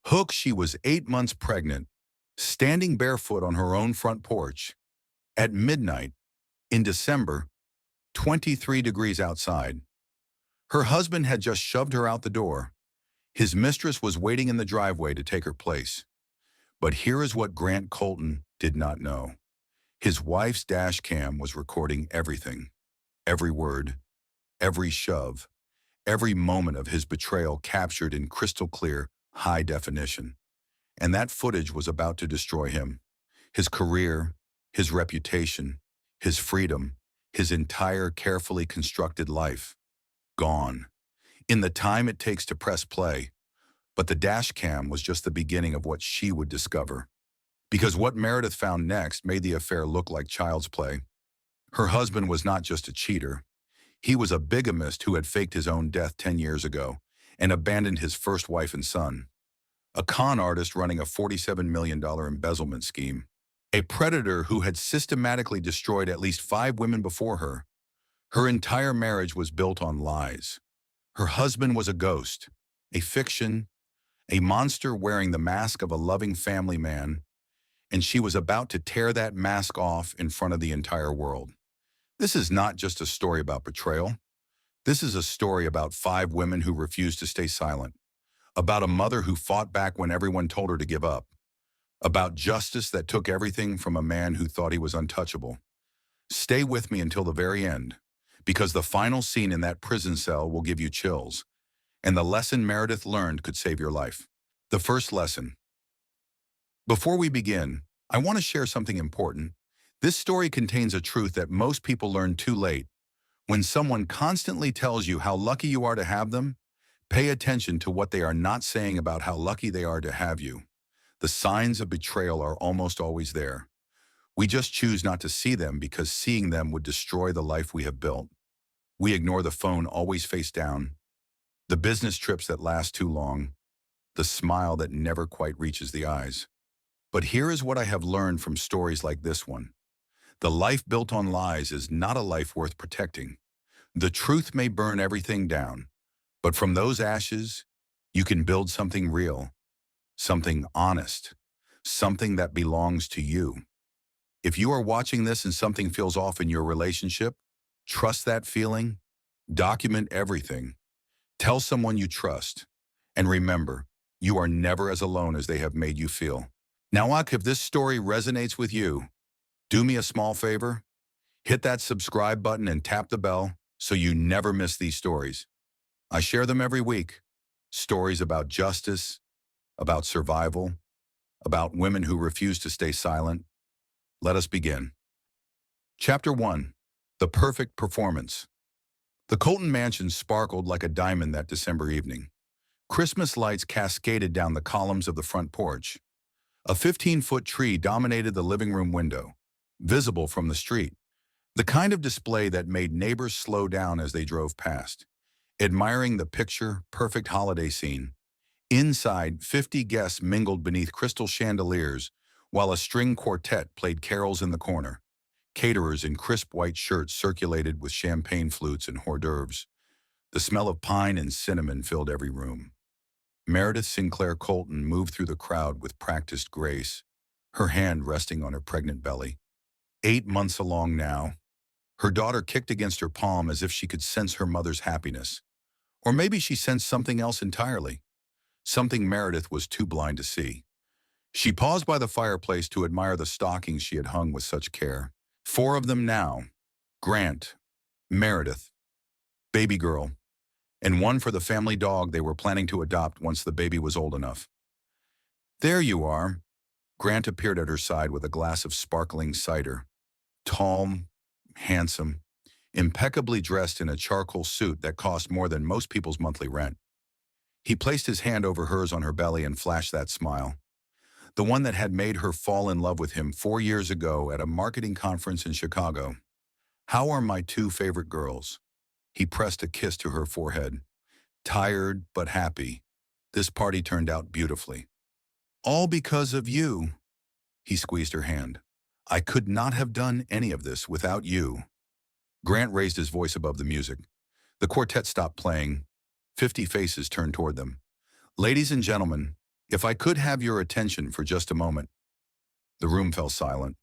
Hook, she was 8 months pregnant, standing barefoot on her own front porch at midnight in December, 23 degrees outside. Her husband had just shoved her out the door. His mistress was waiting in the driveway to take her place. But here is what Grant Colton did not know. His wife's dash cam was recording everything. Every word, every shove, every moment of his betrayal captured in crystal clear, high definition. And that footage was about to destroy him. His career, his reputation, his freedom, his entire carefully constructed life. Gone. In the time it takes to press play. But the dash cam was just the beginning of what she would discover. Because what Meredith found next made the affair look like child's play. Her husband was not just a cheater. He was a bigamist who had faked his own death 10 years ago and abandoned his first wife and son. A con artist running a $47 million embezzlement scheme. A predator who had systematically destroyed at least 5 women before her. Her entire marriage was built on lies. Her husband was a ghost, a fiction, a monster wearing the mask of a loving family man, and she was about to tear that mask off in front of the entire world. This is not just a story about betrayal. This is a story about 5 women who refused to stay silent, about a mother who fought back when everyone told her to give up, about justice that took everything from a man who thought he was untouchable. Stay with me until the very end, because the final scene in that prison cell will give you chills, and the lesson Meredith learned could save your life. The first lesson. Before we begin, I want to share something important. This story contains a truth that most people learn too late. When someone constantly tells you how lucky you are to have them, pay attention to what they are not saying about how lucky they are to have you. The signs of betrayal are almost always there. We just choose not to see them because seeing them would destroy the life we have built. We ignore the phone always face down, the business trips that last too long, the smile that never quite reaches the eyes. But here is what I have learned from stories like this one. The life built on lies is not a life worth protecting. The truth may burn everything down, but from those ashes, you can build something real, something honest, something that belongs to you. If you are watching this and something feels off in your relationship, trust that feeling, document everything, tell someone you trust, and remember, you are never as alone as they have made you feel. Now, if this story resonates with you, do me a small favor, hit that subscribe button and tap the bell so you never miss these stories. I share them every week. Stories about justice, about survival, about women who refuse to stay silent. Let us begin. Chapter 1. The Perfect Performance. The Colton mansion sparkled like a diamond that December evening. Christmas lights cascaded down the columns of the front porch. A 15-foot tree dominated the living room window, visible from the street. The kind of display that made neighbors slow down as they drove past, admiring the picture-perfect holiday scene. Inside, 50 guests mingled beneath crystal chandeliers, while a string quartet played carols in the corner. Caterers in crisp white shirts circulated with champagne flutes and hors d'oeuvres. The smell of pine and cinnamon filled every room. Meredith Sinclair Colton moved through the crowd with practiced grace, her hand resting on her pregnant belly. 8 months along now. Her daughter kicked against her palm as if she could sense her mother's happiness. Or maybe she sensed something else entirely, something Meredith was too blind to see. She paused by the fireplace to admire the stockings she had hung with such care. 4 of them now. Grant, Meredith, baby girl, and one for the family dog they were planning to adopt once the baby was old enough. There you are. Grant appeared at her side with a glass of sparkling cider. Tall, handsome, impeccably dressed in a charcoal suit that cost more than most people's monthly rent. He placed his hand over hers on her belly and flashed that smile. The one that had made her fall in love with him 4 years ago at a marketing conference in Chicago. How are my 2 favorite girls? He pressed a kiss to her forehead. Tired but happy. This party turned out beautifully. All because of you. He squeezed her hand. I could not have done any of this without you. Grant raised his voice above the music. The quartet stopped playing. 50 faces turned toward them. Ladies and gentlemen, If I could have your attention for just a moment. The room fell silent.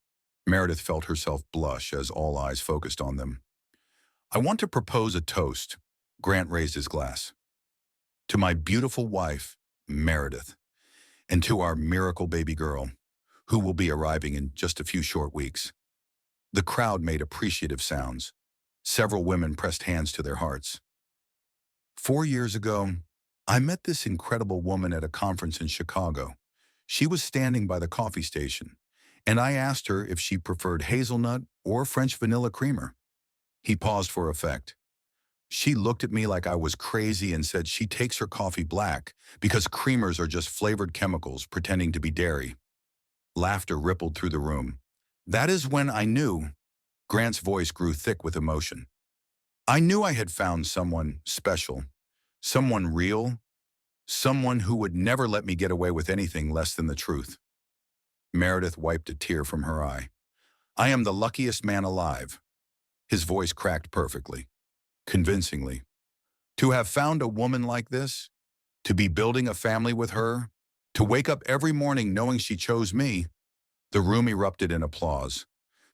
Meredith felt herself blush as all eyes focused on them. I want to propose a toast. Grant raised his glass. To my beautiful wife, Meredith, and to our miracle baby girl, who will be arriving in just a few short weeks. The crowd made appreciative sounds. Several women pressed hands to their hearts. 4 years ago, I met this incredible woman at a conference in Chicago. She was standing by the coffee station, and I asked her if she preferred hazelnut or French vanilla creamer. He paused for effect. She looked at me like I was crazy and said she takes her coffee black because creamers are just flavored chemicals pretending to be dairy. Laughter rippled through the room. That is when I knew. Grant's voice grew thick with emotion. I knew I had found someone special, someone real, someone who would never let me get away with anything less than the truth. Meredith wiped a tear from her eye. I am the luckiest man alive. His voice cracked perfectly, convincingly. To have found a woman like this, to be building a family with her, to wake up every morning knowing she chose me. The room erupted in applause.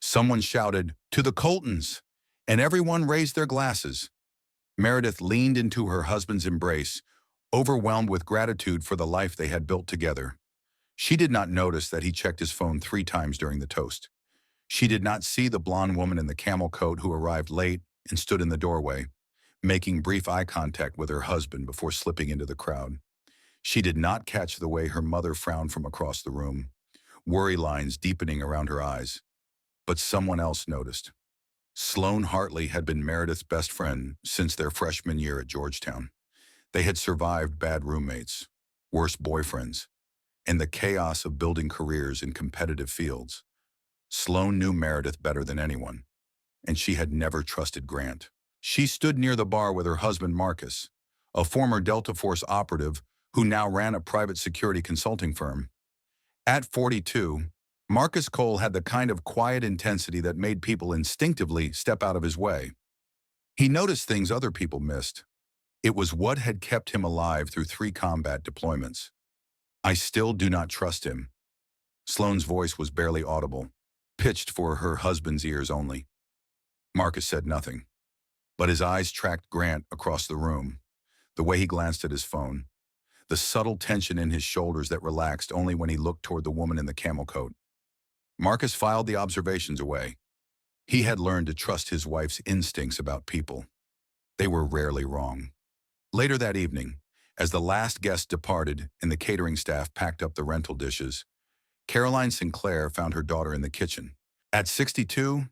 Someone shouted, "To the Coltons!" and everyone raised their glasses. Meredith leaned into her husband's embrace, overwhelmed with gratitude for the life they had built together. She did not notice that he checked his phone 3 times during the toast. She did not see the blonde woman in the camel coat who arrived late and stood in the doorway, making brief eye contact with her husband before slipping into the crowd. She did not catch the way her mother frowned from across the room, worry lines deepening around her eyes. But someone else noticed. Sloane Hartley had been Meredith's best friend since their freshman year at Georgetown. They had survived bad roommates, worse boyfriends, and the chaos of building careers in competitive fields. Sloane knew Meredith better than anyone, and she had never trusted Grant. She stood near the bar with her husband Marcus, a former Delta Force operative who now ran a private security consulting firm. At 42, Marcus Cole had the kind of quiet intensity that made people instinctively step out of his way. He noticed things other people missed. It was what had kept him alive through 3 combat deployments. I still do not trust him. Sloane's voice was barely audible, pitched for her husband's ears only. Marcus said nothing, but his eyes tracked Grant across the room, the way he glanced at his phone, the subtle tension in his shoulders that relaxed only when he looked toward the woman in the camel coat. Marcus filed the observations away. He had learned to trust his wife's instincts about people. They were rarely wrong. Later that evening, as the last guest departed and the catering staff packed up the rental dishes, Caroline Sinclair found her daughter in the kitchen. At 62,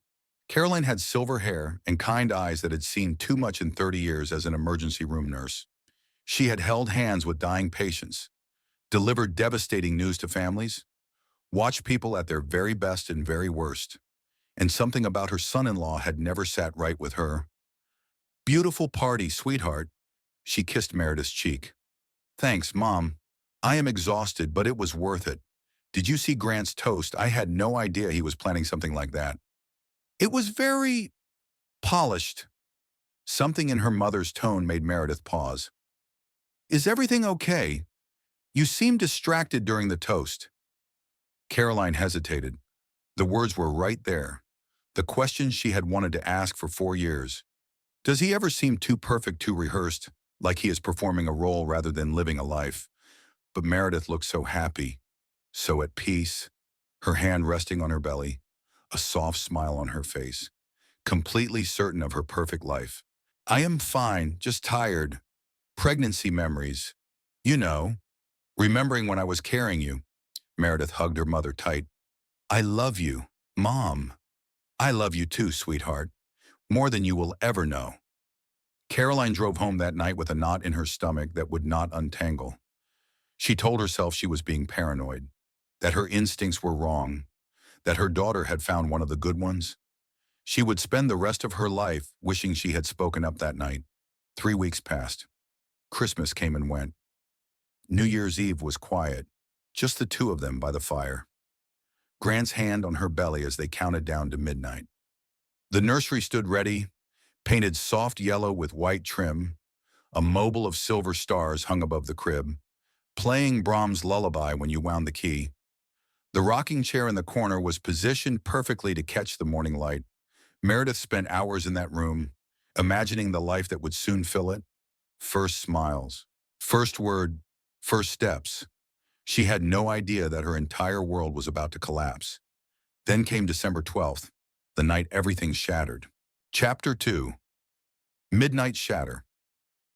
Caroline had silver hair and kind eyes that had seen too much in 30 years as an emergency room nurse. She had held hands with dying patients, delivered devastating news to families, watched people at their very best and very worst, and something about her son-in-law had never sat right with her. Beautiful party, sweetheart. She kissed Meredith's cheek. Thanks, Mom. I am exhausted, but it was worth it. Did you see Grant's toast? I had no idea he was planning something like that. It was very polished. Something in her mother's tone made Meredith pause. Is everything okay? You seemed distracted during the toast. Caroline hesitated. The words were right there. The questions she had wanted to ask for 4 years. Does he ever seem too perfect, too rehearsed, like he is performing a role rather than living a life? But Meredith looked so happy, so at peace, her hand resting on her belly, a soft smile on her face, completely certain of her perfect life. I am fine, just tired. Pregnancy memories. You know, remembering when I was carrying you. Meredith hugged her mother tight. I love you, Mom. I love you too, sweetheart. More than you will ever know. Caroline drove home that night with a knot in her stomach that would not untangle. She told herself she was being paranoid, that her instincts were wrong, that her daughter had found one of the good ones. She would spend the rest of her life wishing she had spoken up that night. 3 weeks passed. Christmas came and went. New Year's Eve was quiet, just the 2 of them by the fire. Grant's hand on her belly as they counted down to midnight. The nursery stood ready, painted soft yellow with white trim. A mobile of silver stars hung above the crib. playing Brahms' lullaby when you wound the key. The rocking chair in the corner was positioned perfectly to catch the morning light. Meredith spent hours in that room, imagining the life that would soon fill it. First smiles, first word, first steps. She had no idea that her entire world was about to collapse. Then came December 12th, the night everything shattered. Chapter 2. Midnight Shatter.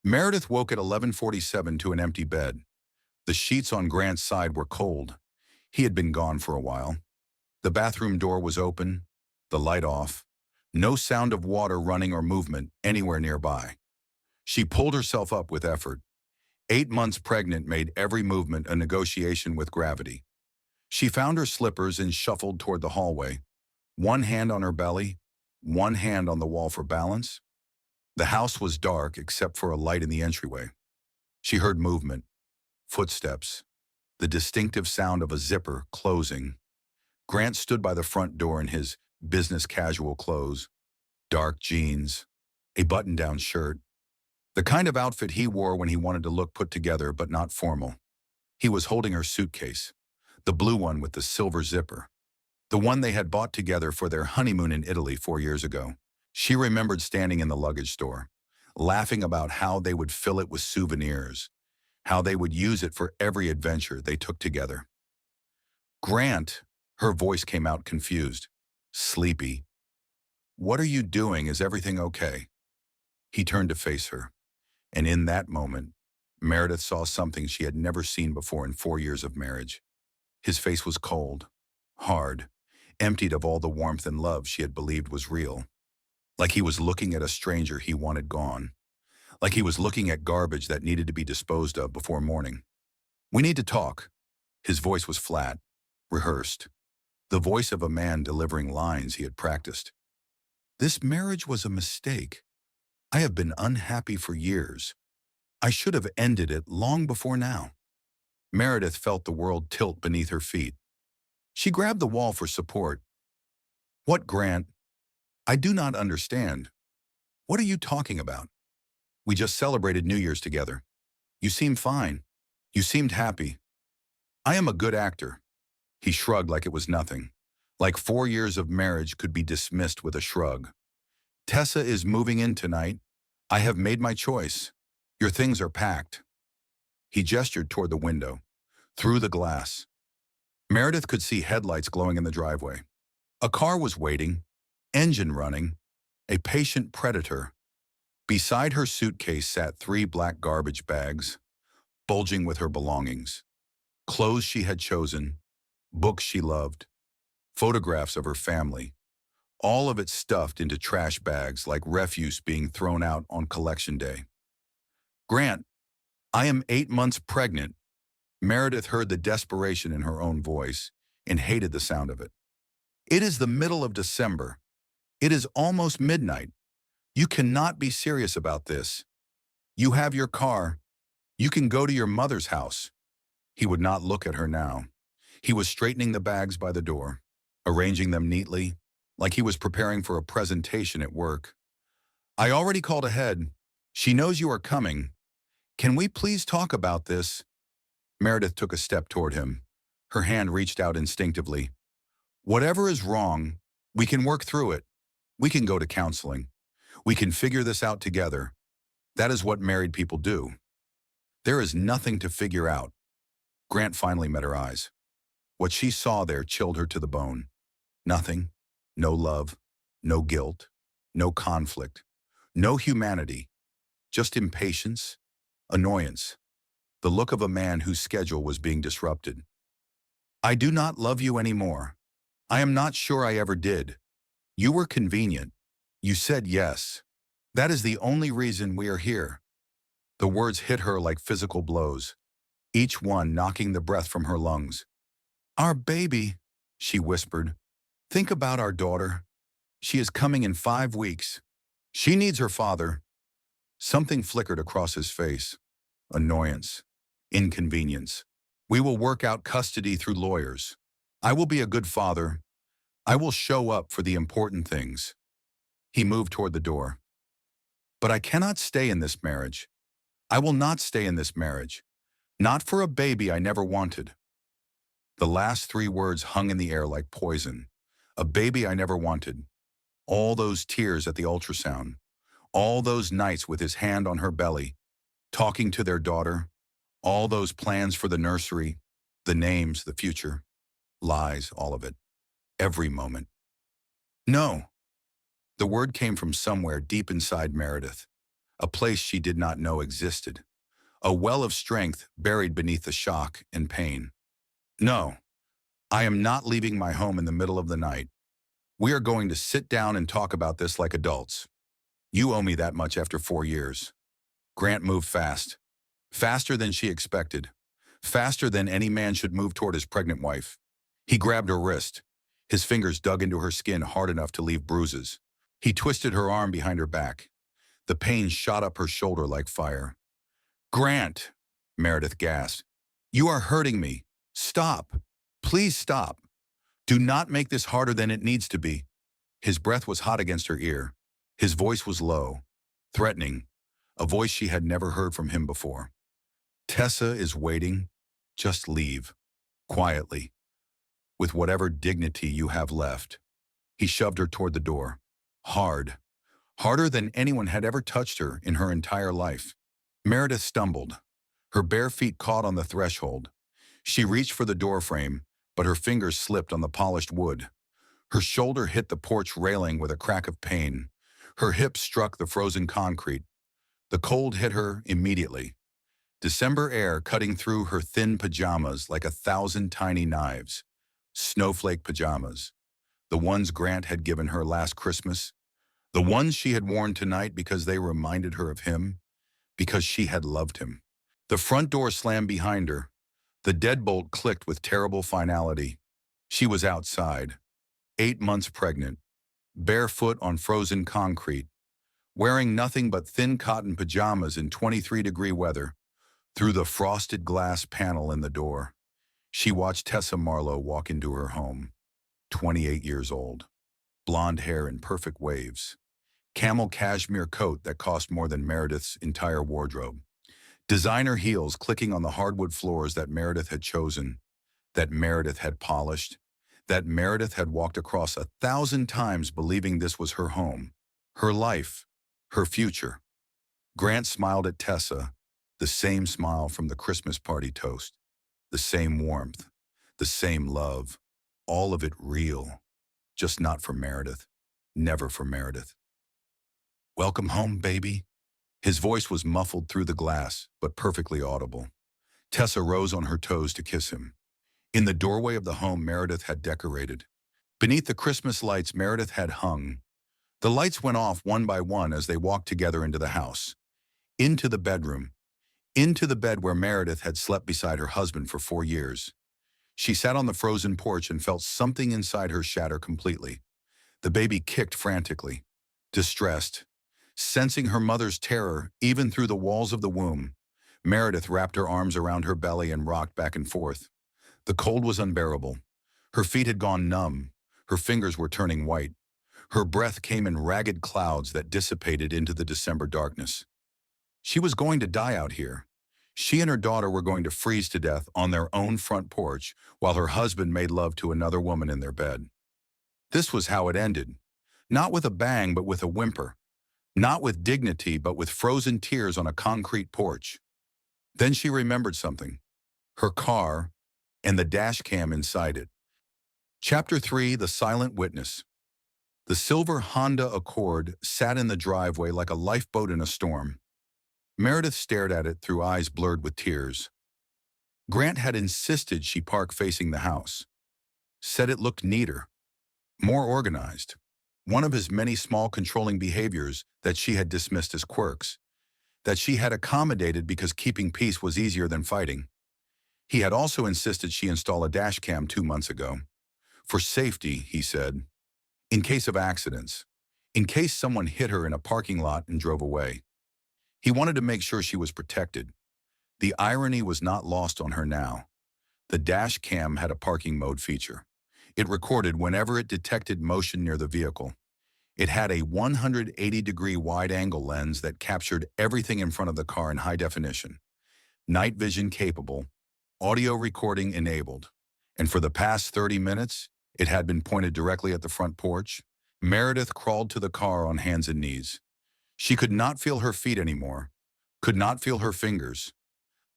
Meredith woke at 11:47 to an empty bed. The sheets on Grant's side were cold. He had been gone for a while. The bathroom door was open, the light off. No sound of water running or movement anywhere nearby. She pulled herself up with effort. 8 months pregnant made every movement a negotiation with gravity. She found her slippers and shuffled toward the hallway. One hand on her belly, one hand on the wall for balance. The house was dark except for a light in the entryway. She heard movement, footsteps, the distinctive sound of a zipper closing. Grant stood by the front door in his business casual clothes, dark jeans, a button-down shirt, the kind of outfit he wore when he wanted to look put together but not formal. He was holding her suitcase, the blue one with the silver zipper, the one they had bought together for their honeymoon in Italy 4 years ago. She remembered standing in the luggage store, laughing about how they would fill it with souvenirs, how they would use it for every adventure they took together. Grant, her voice came out confused, sleepy. What are you doing? Is everything okay? He turned to face her, and in that moment, Meredith saw something she had never seen before in 4 years of marriage. His face was cold, hard, emptied of all the warmth and love she had believed was real. Like he was looking at a stranger he wanted gone. Like he was looking at garbage that needed to be disposed of before morning. We need to talk. His voice was flat, rehearsed. The voice of a man delivering lines he had practiced. This marriage was a mistake. I have been unhappy for years. I should have ended it long before now. Meredith felt the world tilt beneath her feet. She grabbed the wall for support. What, Grant? I do not understand. What are you talking about? We just celebrated New Year's together. You seem fine. You seemed happy. I am a good actor. He shrugged like it was nothing. Like 4 years of marriage could be dismissed with a shrug. Tessa is moving in tonight. I have made my choice. Your things are packed. He gestured toward the window, through the glass. Meredith could see headlights glowing in the driveway. A car was waiting, engine running, a patient predator. Beside her suitcase sat 3 black garbage bags, bulging with her belongings. Clothes she had chosen, books she loved, photographs of her family, all of it stuffed into trash bags like refuse being thrown out on collection day. Grant, I am 8 months pregnant. Meredith heard the desperation in her own voice and hated the sound of it. It is the middle of December. It is almost midnight. You cannot be serious about this. You have your car. You can go to your mother's house. He would not look at her now. He was straightening the bags by the door, arranging them neatly, like he was preparing for a presentation at work. I already called ahead. She knows you are coming. Can we please talk about this? Meredith took a step toward him. Her hand reached out instinctively. Whatever is wrong, we can work through it. We can go to counseling. We can figure this out together. That is what married people do. There is nothing to figure out. Grant finally met her eyes. What she saw there chilled her to the bone. Nothing. No love. No guilt. No conflict. No humanity. Just impatience. Annoyance. The look of a man whose schedule was being disrupted. I do not love you anymore. I am not sure I ever did. You were convenient. You said yes. That is the only reason we are here. The words hit her like physical blows, each one knocking the breath from her lungs. Our baby, she whispered. Think about our daughter. She is coming in 5 weeks. She needs her father. Something flickered across his face. Annoyance. Inconvenience. We will work out custody through lawyers. I will be a good father. I will show up for the important things. He moved toward the door. But I cannot stay in this marriage. I will not stay in this marriage. Not for a baby I never wanted. The last three words hung in the air like poison. A baby I never wanted. All those tears at the ultrasound. All those nights with his hand on her belly, talking to their daughter. All those plans for the nursery, the names, the future. Lies, all of it. Every moment. No. The word came from somewhere deep inside Meredith, a place she did not know existed, a well of strength buried beneath the shock and pain. No, I am not leaving my home in the middle of the night. We are going to sit down and talk about this like adults. You owe me that much after 4 years. Grant moved fast, faster than she expected, faster than any man should move toward his pregnant wife. He grabbed her wrist. His fingers dug into her skin hard enough to leave bruises. He twisted her arm behind her back. The pain shot up her shoulder like fire. Grant, Meredith gasped. You are hurting me. Stop. Please stop. Do not make this harder than it needs to be. His breath was hot against her ear. His voice was low, threatening, a voice she had never heard from him before. Tessa is waiting. Just leave. Quietly. With whatever dignity you have left. He shoved her toward the door. Hard. Harder than anyone had ever touched her in her entire life. Meredith stumbled. Her bare feet caught on the threshold. She reached for the doorframe, but her fingers slipped on the polished wood. Her shoulder hit the porch railing with a crack of pain. Her hip struck the frozen concrete. The cold hit her immediately. December air cutting through her thin pajamas like 1,000 tiny knives. Snowflake pajamas. The ones Grant had given her last Christmas. The ones she had worn tonight because they reminded her of him. Because she had loved him. The front door slammed behind her. The deadbolt clicked with terrible finality. She was outside, 8 months pregnant, barefoot on frozen concrete, wearing nothing but thin cotton pajamas in 23-degree weather. Through the frosted glass panel in the door, she watched Tessa Marlowe walk into her home, 28 years old, blonde hair in perfect waves, camel cashmere coat that cost more than Meredith's entire wardrobe, designer heels clicking on the hardwood floors that Meredith had chosen, that Meredith had polished, that Meredith had walked across 1,000 times believing this was her home, her life, her future. Grant smiled at Tessa, the same smile from the Christmas party toast, the same warmth, the same love, all of it real, just not for Meredith, never for Meredith. Welcome home, baby. His voice was muffled through the glass, but perfectly audible. Tessa rose on her toes to kiss him. In the doorway of the home Meredith had decorated. Beneath the Christmas lights Meredith had hung. The lights went off one by one as they walked together into the house. Into the bedroom. Into the bed where Meredith had slept beside her husband for 4 years. She sat on the frozen porch and felt something inside her shatter completely. The baby kicked frantically, distressed. Sensing her mother's terror even through the walls of the womb, Meredith wrapped her arms around her belly and rocked back and forth. The cold was unbearable. Her feet had gone numb. Her fingers were turning white. Her breath came in ragged clouds that dissipated into the December darkness. She was going to die out here. She and her daughter were going to freeze to death on their own front porch while her husband made love to another woman in their bed. This was how it ended. Not with a bang, but with a whimper. Not with dignity, but with frozen tears on a concrete porch. Then she remembered something. Her car and the dash cam inside it. Chapter 3, The Silent Witness. The silver Honda Accord sat in the driveway like a lifeboat in a storm. Meredith stared at it through eyes blurred with tears. Grant had insisted she park facing the house. Said it looked neater, more organized. One of his many small controlling behaviors that she had dismissed as quirks, that she had accommodated because keeping peace was easier than fighting. He had also insisted she install a dash cam 2 months ago. For safety, he said. In case of accidents. In case someone hit her in a parking lot and drove away. He wanted to make sure she was protected. The irony was not lost on her now. The dash cam had a parking mode feature. It recorded whenever it detected motion near the vehicle. It had a 180-degree wide-angle lens that captured everything in front of the car in high definition. night vision capable, audio recording enabled. And for the past 30 minutes, it had been pointed directly at the front porch. Meredith crawled to the car on hands and knees. She could not feel her feet anymore, could not feel her fingers.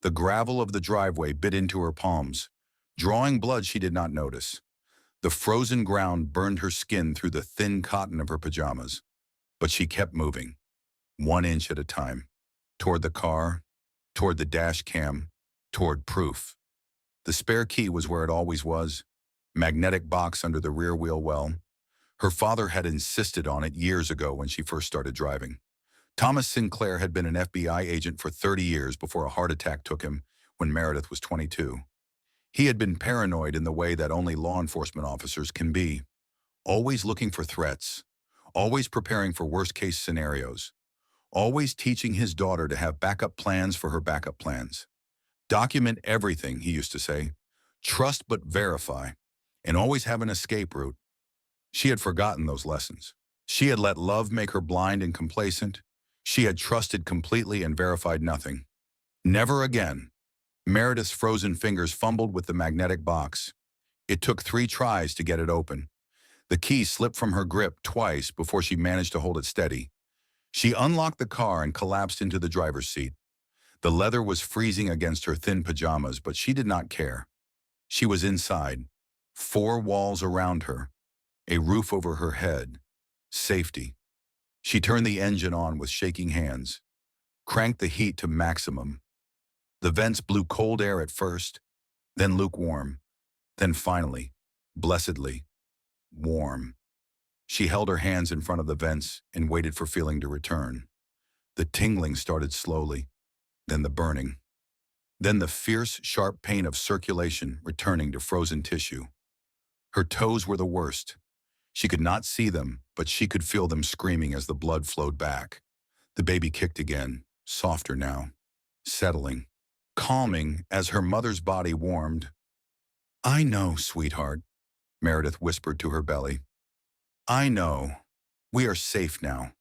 The gravel of the driveway bit into her palms, drawing blood she did not notice. The frozen ground burned her skin through the thin cotton of her pajamas. But she kept moving, 1 inch at a time, toward the car, toward the dash cam, toward proof. The spare key was where it always was, magnetic box under the rear wheel well. Her father had insisted on it years ago when she first started driving. Thomas Sinclair had been an FBI agent for 30 years before a heart attack took him when Meredith was 22. He had been paranoid in the way that only law enforcement officers can be, always looking for threats, always preparing for worst-case scenarios, always teaching his daughter to have backup plans for her backup plans. Document everything, he used to say. Trust but verify, and always have an escape route. She had forgotten those lessons. She had let love make her blind and complacent. She had trusted completely and verified nothing. Never again. Meredith's frozen fingers fumbled with the magnetic box. It took 3 tries to get it open. The key slipped from her grip twice before she managed to hold it steady. She unlocked the car and collapsed into the driver's seat. The leather was freezing against her thin pajamas, but she did not care. She was inside, 4 walls around her, a roof over her head, safety. She turned the engine on with shaking hands, cranked the heat to maximum. The vents blew cold air at first, then lukewarm, then finally, blessedly, warm. She held her hands in front of the vents and waited for feeling to return. The tingling started slowly, then the burning, then the fierce, sharp pain of circulation returning to frozen tissue. Her toes were the worst. She could not see them, but she could feel them screaming as the blood flowed back. The baby kicked again, softer now, settling, calming as her mother's body warmed. "I know, sweetheart," Meredith whispered to her belly. "I know. We are safe now.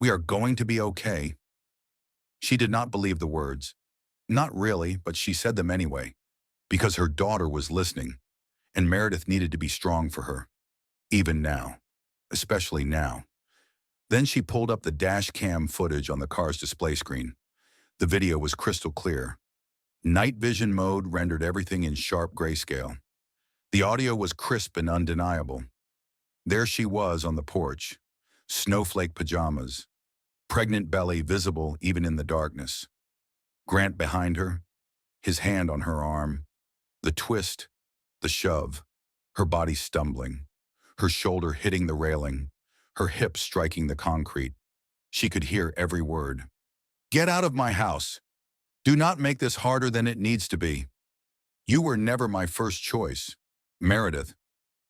We are going to be okay." She did not believe the words. Not really, but she said them anyway, because her daughter was listening, and Meredith needed to be strong for her. Even now. Especially now. Then she pulled up the dash cam footage on the car's display screen. The video was crystal clear. Night vision mode rendered everything in sharp grayscale. The audio was crisp and undeniable. There she was on the porch, snowflake pajamas, pregnant belly visible even in the darkness. Grant behind her, his hand on her arm, the twist, the shove, her body stumbling, her shoulder hitting the railing, her hip striking the concrete. She could hear every word. "Get out of my house. Do not make this harder than it needs to be. You were never my first choice. Meredith,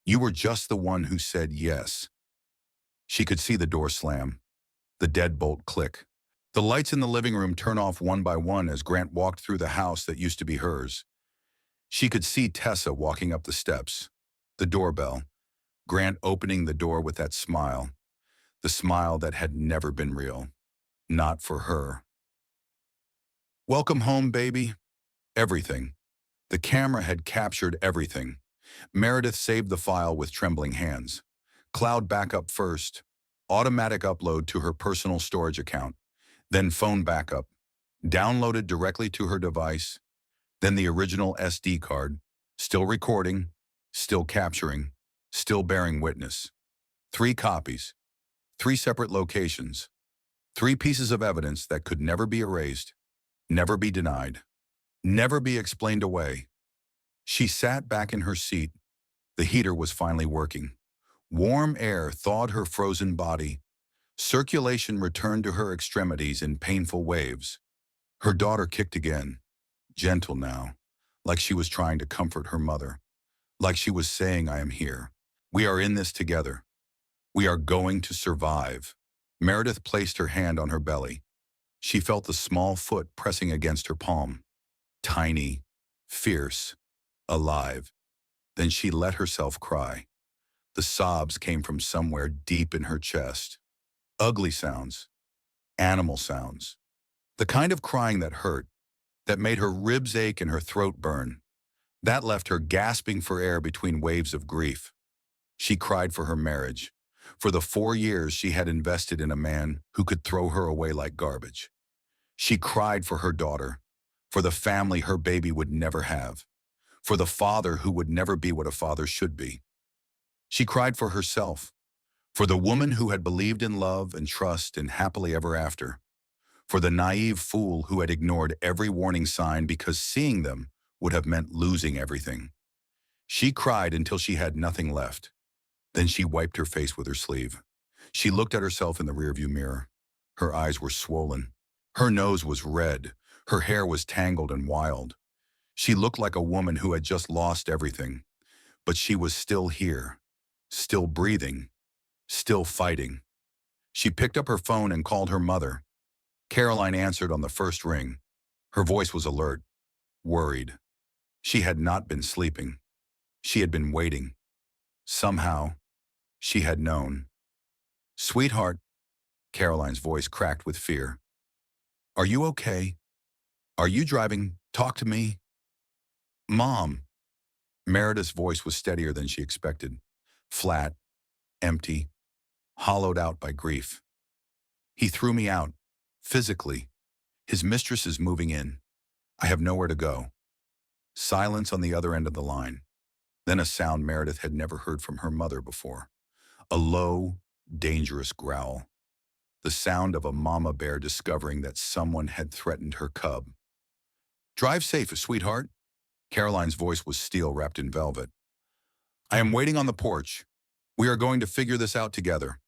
you were just the one who said yes." She could see the door slam, the deadbolt click. The lights in the living room turn off one by one as Grant walked through the house that used to be hers. She could see Tessa walking up the steps, the doorbell, Grant opening the door with that smile, the smile that had never been real, not for her. "Welcome home, baby." Everything. The camera had captured everything. Meredith saved the file with trembling hands. Cloud backup first, automatic upload to her personal storage account, then phone backup, downloaded directly to her device, then the original SD card, still recording, still capturing, still bearing witness. 3 copies, 3 separate locations, 3 pieces of evidence that could never be erased, never be denied, never be explained away. She sat back in her seat. The heater was finally working. Warm air thawed her frozen body. Circulation returned to her extremities in painful waves. Her daughter kicked again, gentle now, like she was trying to comfort her mother, like she was saying, "I am here. We are in this together. We are going to survive." Meredith placed her hand on her belly. She felt the small foot pressing against her palm. Tiny, fierce, alive. Then she let herself cry. The sobs came from somewhere deep in her chest. Ugly sounds, animal sounds, the kind of crying that hurt, that made her ribs ache and her throat burn. That left her gasping for air between waves of grief. She cried for her marriage, for the 4 years she had invested in a man who could throw her away like garbage. She cried for her daughter, for the family her baby would never have, for the father who would never be what a father should be. She cried for herself, for the woman who had believed in love and trust and happily ever after, for the naive fool who had ignored every warning sign because seeing them would have meant losing everything. She cried until she had nothing left. Then she wiped her face with her sleeve. She looked at herself in the rearview mirror. Her eyes were swollen. Her nose was red. Her hair was tangled and wild. She looked like a woman who had just lost everything. But she was still here, still breathing, still fighting. She picked up her phone and called her mother. Caroline answered on the first ring. Her voice was alert, worried. She had not been sleeping. She had been waiting. Somehow, she had known. "Sweetheart," Caroline's voice cracked with fear. "Are you okay? Are you driving? Talk to me." "Mom." Meredith's voice was steadier than she expected. Flat, empty, hollowed out by grief. "He threw me out, physically. His mistress is moving in. I have nowhere to go." Silence on the other end of the line. Then a sound Meredith had never heard from her mother before. A low, dangerous growl. The sound of a mama bear discovering that someone had threatened her cub. "Drive safe, sweetheart." Caroline's voice was steel wrapped in velvet. "I am waiting on the porch. We are going to figure this out together."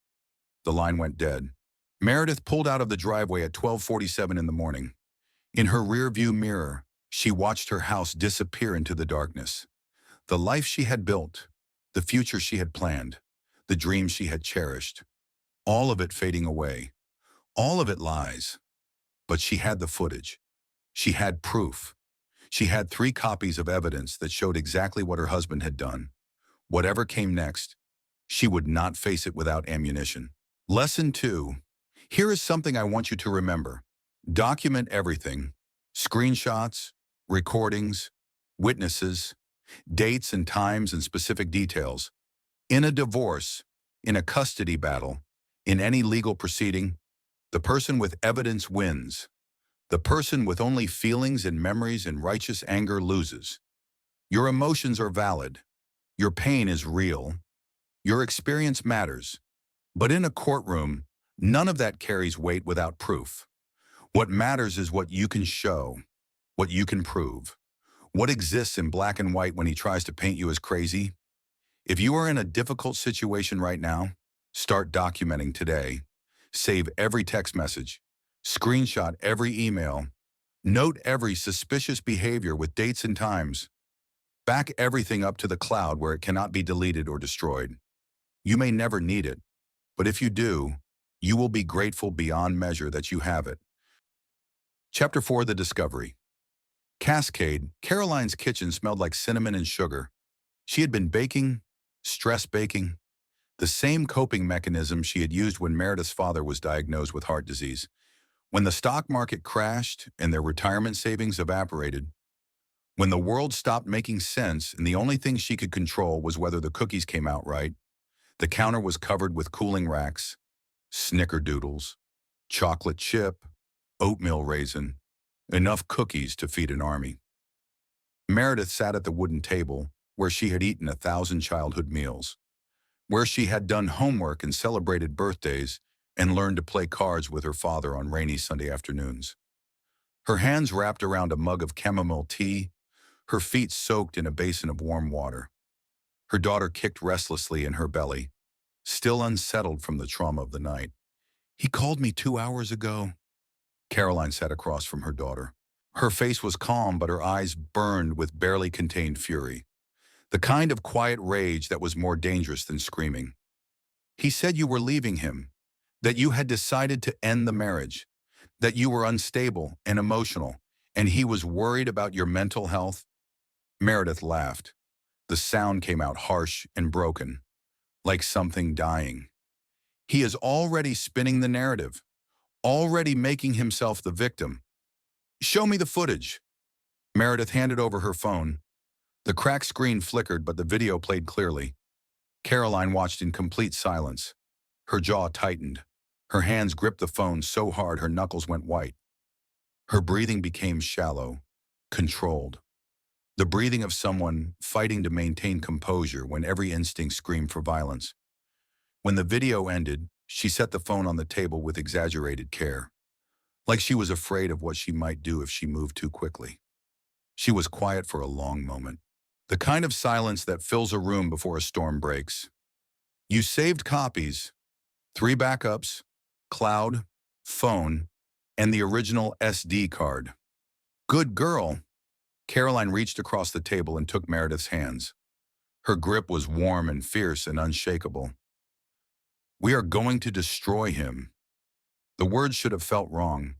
The line went dead. Meredith pulled out of the driveway at 12:47 in the morning. In her rearview mirror, she watched her house disappear into the darkness. The life she had built, the future she had planned, the dreams she had cherished, all of it fading away. All of it lies. But she had the footage. She had proof. She had 3 copies of evidence that showed exactly what her husband had done. Whatever came next, she would not face it without ammunition. Lesson 2. Here is something I want you to remember. Document everything. Screenshots, recordings, witnesses, dates and times and specific details. In a divorce, in a custody battle, in any legal proceeding, the person with evidence wins. The person with only feelings and memories and righteous anger loses. Your emotions are valid. Your pain is real. Your experience matters. But in a courtroom, none of that carries weight without proof. What matters is what you can show, what you can prove. What exists in black and white when he tries to paint you as crazy? If you are in a difficult situation right now, start documenting today. Save every text message. Screenshot every email. Note every suspicious behavior with dates and times. Back everything up to the cloud where it cannot be deleted or destroyed. You may never need it, but if you do, you will be grateful beyond measure that you have it. Chapter 4: The Discovery. Cascade, Caroline's kitchen smelled like cinnamon and sugar. She had been baking, stress baking, the same coping mechanism she had used when Meredith's father was diagnosed with heart disease. When the stock market crashed and their retirement savings evaporated, when the world stopped making sense and the only thing she could control was whether the cookies came out right, the counter was covered with cooling racks, snickerdoodles, chocolate chip, oatmeal raisin, enough cookies to feed an army. Meredith sat at the wooden table where she had eaten 1,000 childhood meals, where she had done homework and celebrated birthdays and learned to play cards with her father on rainy Sunday afternoons. Her hands wrapped around a mug of chamomile tea, her feet soaked in a basin of warm water. Her daughter kicked restlessly in her belly, still unsettled from the trauma of the night. "He called me 2 hours ago." Caroline sat across from her daughter. Her face was calm, but her eyes burned with barely contained fury, the kind of quiet rage that was more dangerous than screaming. "He said you were leaving him, that you had decided to end the marriage, that you were unstable and emotional, and he was worried about your mental health." Meredith laughed. The sound came out harsh and broken, like something dying. "He is already spinning the narrative, already making himself the victim. Show me the footage." Meredith handed over her phone. The cracked screen flickered, but the video played clearly. Caroline watched in complete silence. Her jaw tightened. Her hands gripped the phone so hard her knuckles went white. Her breathing became shallow, controlled. The breathing of someone fighting to maintain composure when every instinct screamed for violence. When the video ended, she set the phone on the table with exaggerated care, like she was afraid of what she might do if she moved too quickly. She was quiet for a long moment, the kind of silence that fills a room before a storm breaks. You saved copies, 3 backups, cloud, phone, and the original SD card. Good girl. Caroline reached across the table and took Meredith's hands. Her grip was warm and fierce and unshakable. We are going to destroy him. The words should have felt wrong,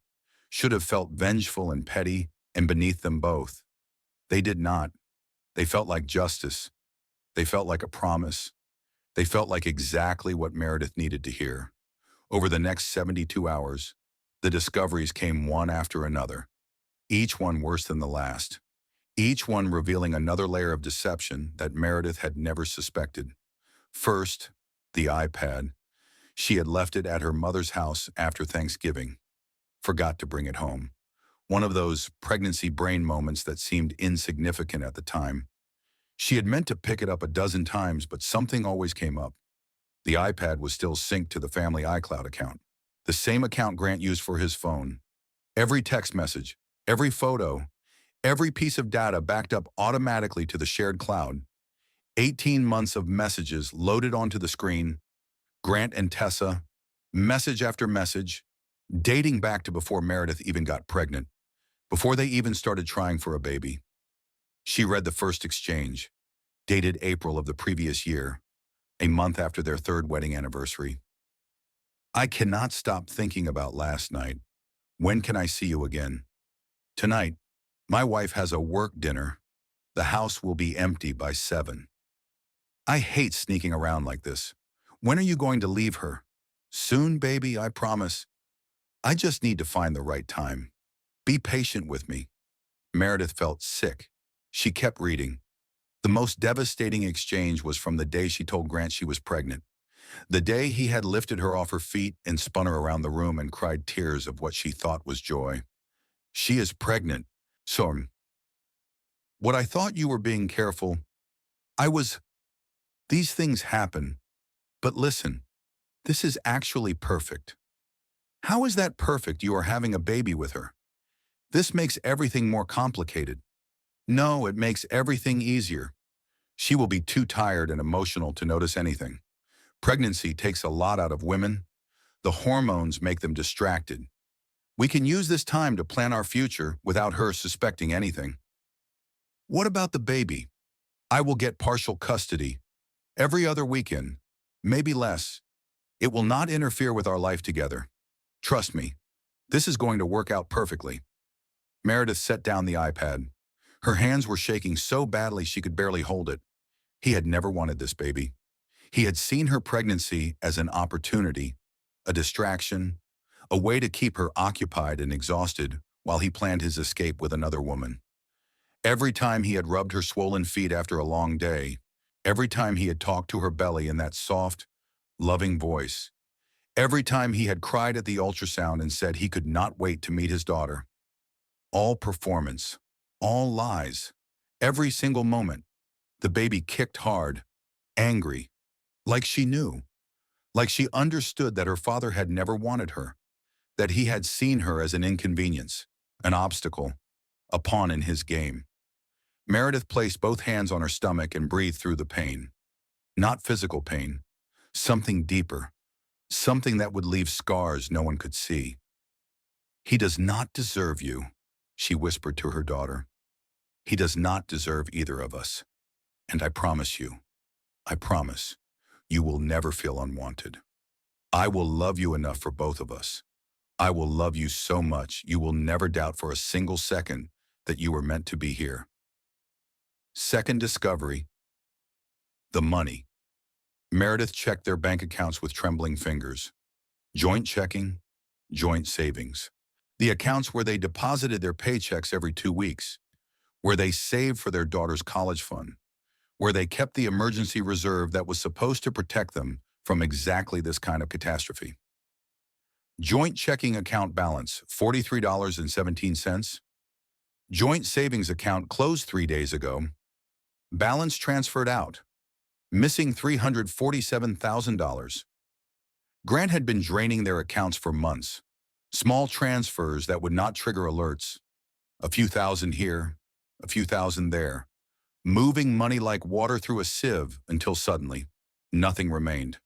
should have felt vengeful and petty and beneath them both. They did not. They felt like justice. They felt like a promise. They felt like exactly what Meredith needed to hear. Over the next 72 hours, the discoveries came one after another, each one worse than the last, each one revealing another layer of deception that Meredith had never suspected. First, the iPad. She had left it at her mother's house after Thanksgiving. Forgot to bring it home. One of those pregnancy brain moments that seemed insignificant at the time. She had meant to pick it up a dozen times, but something always came up. The iPad was still synced to the family iCloud account, the same account Grant used for his phone. Every text message, every photo, every piece of data backed up automatically to the shared cloud. 18 months of messages loaded onto the screen. Grant and Tessa, message after message, dating back to before Meredith even got pregnant, before they even started trying for a baby. She read the first exchange, dated April of the previous year, a month after their 3rd wedding anniversary. I cannot stop thinking about last night. When can I see you again? Tonight, my wife has a work dinner. The house will be empty by 7. I hate sneaking around like this. When are you going to leave her? Soon, baby, I promise. I just need to find the right time. Be patient with me. Meredith felt sick. She kept reading. The most devastating exchange was from the day she told Grant she was pregnant. The day he had lifted her off her feet and spun her around the room and cried tears of what she thought was joy. She is pregnant. So, what I thought you were being careful, these things happen. But listen, this is actually perfect. How is that perfect? You are having a baby with her. This makes everything more complicated. No, it makes everything easier. She will be too tired and emotional to notice anything. Pregnancy takes a lot out of women. The hormones make them distracted. We can use this time to plan our future without her suspecting anything. What about the baby? I will get partial custody. Every other weekend, maybe less. It will not interfere with our life together. Trust me, this is going to work out perfectly. Meredith set down the iPad. Her hands were shaking so badly she could barely hold it. He had never wanted this baby. He had seen her pregnancy as an opportunity, a distraction, a way to keep her occupied and exhausted while he planned his escape with another woman. Every time he had rubbed her swollen feet after a long day, every time he had talked to her belly in that soft, loving voice, every time he had cried at the ultrasound and said he could not wait to meet his daughter. All performance, all lies, every single moment. The baby kicked hard, angry, like she knew, like she understood that her father had never wanted her, that he had seen her as an inconvenience, an obstacle, a pawn in his game. Meredith placed both hands on her stomach and breathed through the pain. Not physical pain, something deeper, something that would leave scars no one could see. He does not deserve you, she whispered to her daughter. He does not deserve either of us. And I promise you, you will never feel unwanted. I will love you enough for both of us. I will love you so much you will never doubt for a single second that you were meant to be here. Second discovery, the money. Meredith checked their bank accounts with trembling fingers. Joint checking, joint savings. The accounts where they deposited their paychecks every 2 weeks, where they saved for their daughter's college fund, where they kept the emergency reserve that was supposed to protect them from exactly this kind of catastrophe. Joint checking account balance, $43.17. Joint savings account closed 3 days ago. Balance transferred out. Missing $347,000. Grant had been draining their accounts for months. Small transfers that would not trigger alerts. A few thousand here, a few thousand there. Moving money like water through a sieve until suddenly, nothing remained.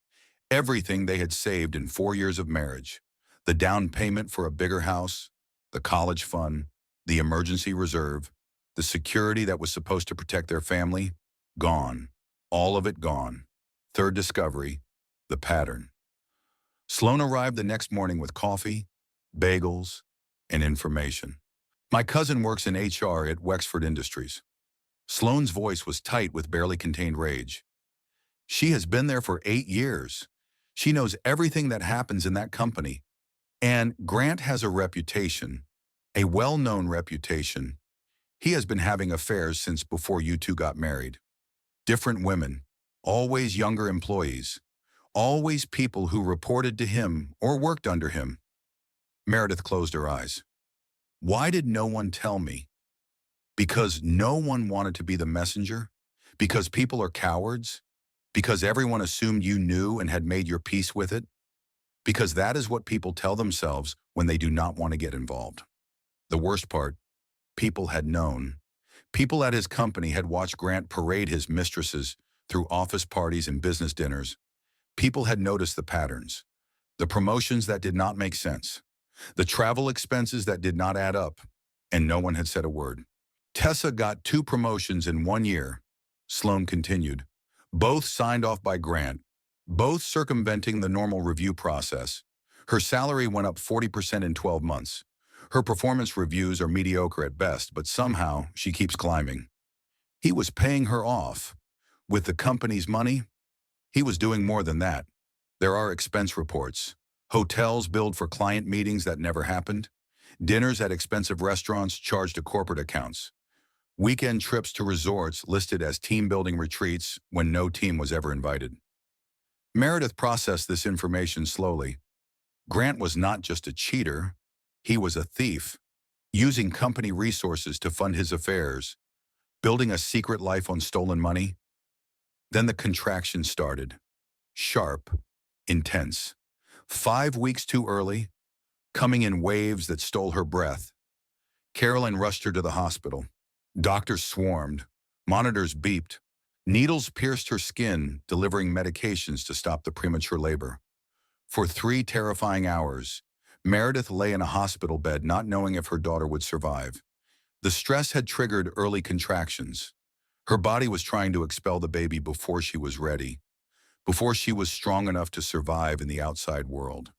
Everything they had saved in 4 years of marriage. The down payment for a bigger house, the college fund, the emergency reserve, the security that was supposed to protect their family, gone. All of it gone. Third discovery, the pattern. Sloan arrived the next morning with coffee, bagels, and information. My cousin works in HR at Wexford Industries. Sloan's voice was tight with barely contained rage. She has been there for 8 years. She knows everything that happens in that company. And Grant has a reputation, a well-known reputation. He has been having affairs since before you two got married. Different women, always younger employees, always people who reported to him or worked under him. Meredith closed her eyes. Why did no one tell me? Because no one wanted to be the messenger? Because people are cowards? Because everyone assumed you knew and had made your peace with it? Because that is what people tell themselves when they do not want to get involved. The worst part, people had known. People at his company had watched Grant parade his mistresses through office parties and business dinners. People had noticed the patterns, the promotions that did not make sense, the travel expenses that did not add up, and no one had said a word. Tessa got 2 promotions in 1 year, Sloan continued, both signed off by Grant, both circumventing the normal review process. Her salary went up 40% in 12 months. Her performance reviews are mediocre at best, but somehow she keeps climbing. He was paying her off. With the company's money, he was doing more than that. There are expense reports, hotels billed for client meetings that never happened, dinners at expensive restaurants charged to corporate accounts, weekend trips to resorts listed as team-building retreats when no team was ever invited. Meredith processed this information slowly. Grant was not just a cheater, he was a thief, using company resources to fund his affairs, building a secret life on stolen money. Then the contraction started. Sharp, intense. 5 weeks too early, coming in waves that stole her breath. Carolyn rushed her to the hospital. Doctors swarmed. Monitors beeped. Needles pierced her skin, delivering medications to stop the premature labor. For 3 terrifying hours, Meredith lay in a hospital bed not knowing if her daughter would survive. The stress had triggered early contractions. Her body was trying to expel the baby before she was ready, before she was strong enough to survive in the outside world.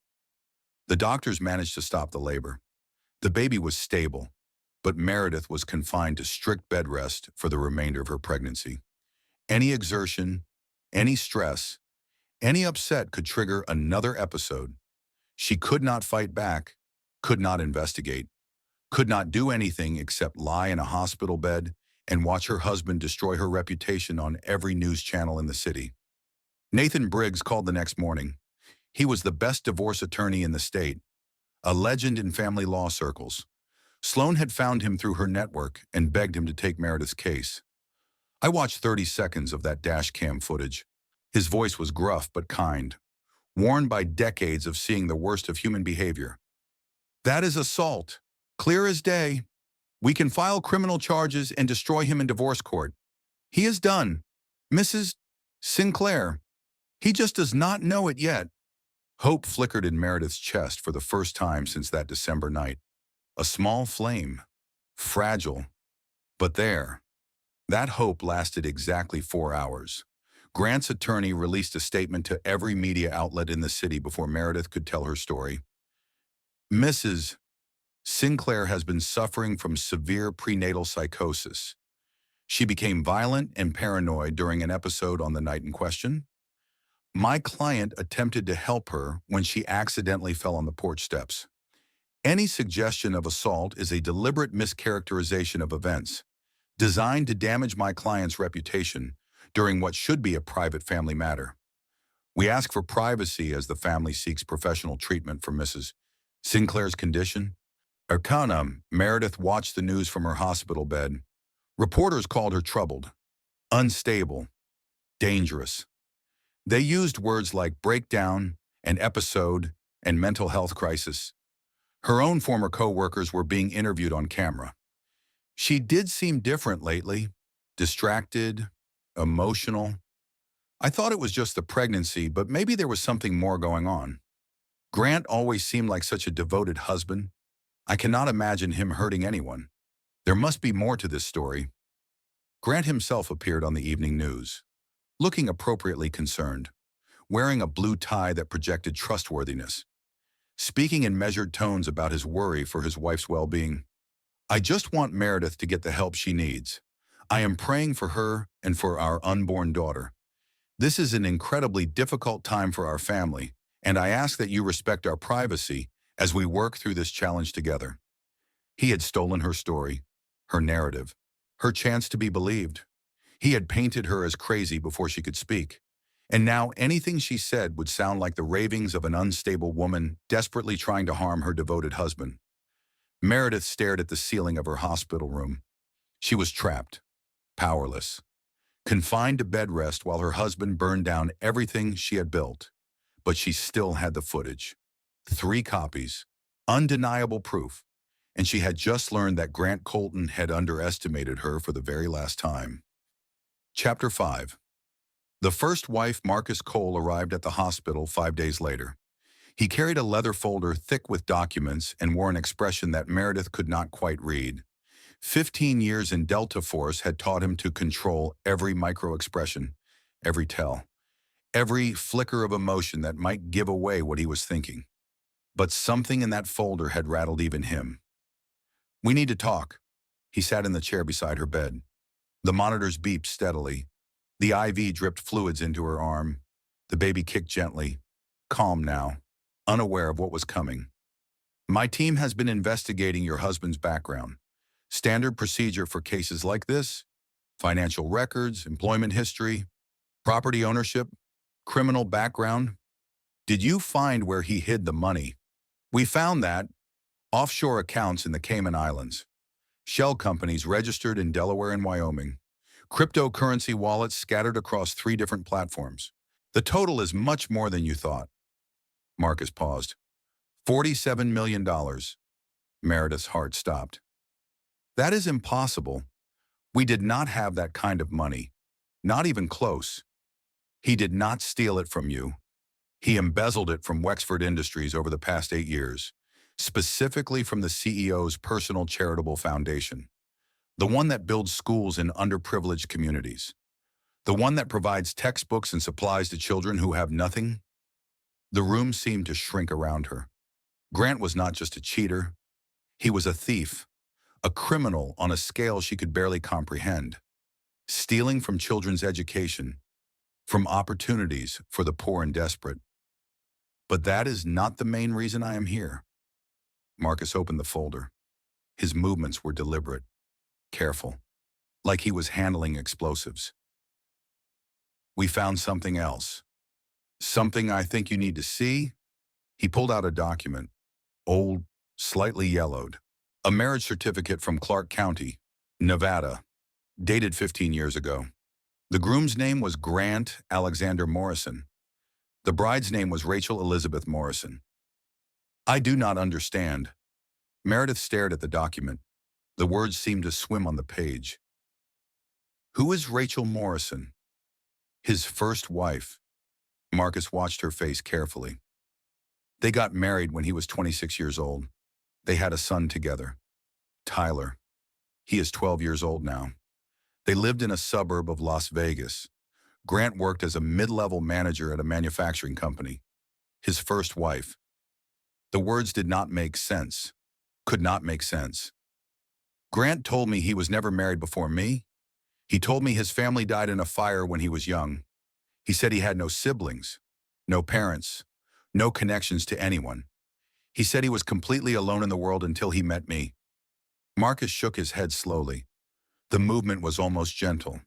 The doctors managed to stop the labor. The baby was stable, but Meredith was confined to strict bed rest for the remainder of her pregnancy. Any exertion, any stress, any upset could trigger another episode. She could not fight back, could not investigate, could not do anything except lie in a hospital bed and watch her husband destroy her reputation on every news channel in the city. Nathan Briggs called the next morning. He was the best divorce attorney in the state, a legend in family law circles. Sloan had found him through her network and begged him to take Meredith's case. I watched 30 seconds of that Dashcam footage. His voice was gruff but kind, worn by decades of seeing the worst of human behavior. That is assault. Clear as day. We can file criminal charges and destroy him in divorce court. He is done. Mrs. Sinclair. He just does not know it yet. Hope flickered in Meredith's chest for the first time since that December night. A small flame. Fragile. But there. That hope lasted exactly 4 hours. Grant's attorney released a statement to every media outlet in the city before Meredith could tell her story. Mrs. Sinclair has been suffering from severe prenatal psychosis. She became violent and paranoid during an episode on the night in question. My client attempted to help her when she accidentally fell on the porch steps. Any suggestion of assault is a deliberate mischaracterization of events. designed to damage my client's reputation during what should be a private family matter. We ask for privacy as the family seeks professional treatment for Mrs. Sinclair's condition. Arcana, Meredith watched the news from her hospital bed. Reporters called her troubled, unstable, dangerous. They used words like breakdown and episode and mental health crisis. Her own former co-workers were being interviewed on camera. She did seem different lately, distracted, emotional. I thought it was just the pregnancy, but maybe there was something more going on. Grant always seemed like such a devoted husband. I cannot imagine him hurting anyone. There must be more to this story. Grant himself appeared on the evening news, looking appropriately concerned, wearing a blue tie that projected trustworthiness, speaking in measured tones about his worry for his wife's well-being. I just want Meredith to get the help she needs. I am praying for her and for our unborn daughter. This is an incredibly difficult time for our family, and I ask that you respect our privacy as we work through this challenge together. He had stolen her story, her narrative, her chance to be believed. He had painted her as crazy before she could speak. And now anything she said would sound like the ravings of an unstable woman desperately trying to harm her devoted husband. Meredith stared at the ceiling of her hospital room. She was trapped, powerless, confined to bed rest while her husband burned down everything she had built. But she still had the footage. 3 copies, undeniable proof, and she had just learned that Grant Colton had underestimated her for the very last time. Chapter 5. The first wife, Marcus Cole, arrived at the hospital 5 days later. He carried a leather folder thick with documents and wore an expression that Meredith could not quite read. 15 years in Delta Force had taught him to control every micro-expression, every tell, every flicker of emotion that might give away what he was thinking. But something in that folder had rattled even him. "We need to talk." He sat in the chair beside her bed. The monitors beeped steadily. The IV dripped fluids into her arm. The baby kicked gently, calm now, unaware of what was coming. "My team has been investigating your husband's background. Standard procedure for cases like this: financial records, employment history, property ownership, criminal background. Did you find where he hid the money?" "We found that. Offshore accounts in the Cayman Islands. Shell companies registered in Delaware and Wyoming. Cryptocurrency wallets scattered across 3 different platforms. The total is much more than you thought." Marcus paused. $47 million. Meredith's heart stopped. "That is impossible. We did not have that kind of money. Not even close. He did not steal it from you. He embezzled it from Wexford Industries over the past 8 years, specifically from the CEO's personal charitable foundation, the one that builds schools in underprivileged communities, the one that provides textbooks and supplies to children who have nothing." The room seemed to shrink around her. Grant was not just a cheater. He was a thief, a criminal on a scale she could barely comprehend, stealing from children's education, from opportunities for the poor and desperate. "But that is not the main reason I am here." Marcus opened the folder. His movements were deliberate, careful, like he was handling explosives. "We found something else. Something I think you need to see." He pulled out a document, old, slightly yellowed, a marriage certificate from Clark County, Nevada, dated 15 years ago. The groom's name was Grant Alexander Morrison. The bride's name was Rachel Elizabeth Morrison. "I do not understand." Meredith stared at the document. The words seemed to swim on the page. "Who is Rachel Morrison?" "His first wife." Marcus watched her face carefully. "They got married when he was 26 years old. They had a son together, Tyler. He is 12 years old now. They lived in a suburb of Las Vegas. Grant worked as a mid-level manager at a manufacturing company. His first wife." The words did not make sense, could not make sense. "Grant told me he was never married before me. He told me his family died in a fire when he was young. He said he had no siblings, no parents, no connections to anyone. He said he was completely alone in the world until he met me." Marcus shook his head slowly. The movement was almost gentle.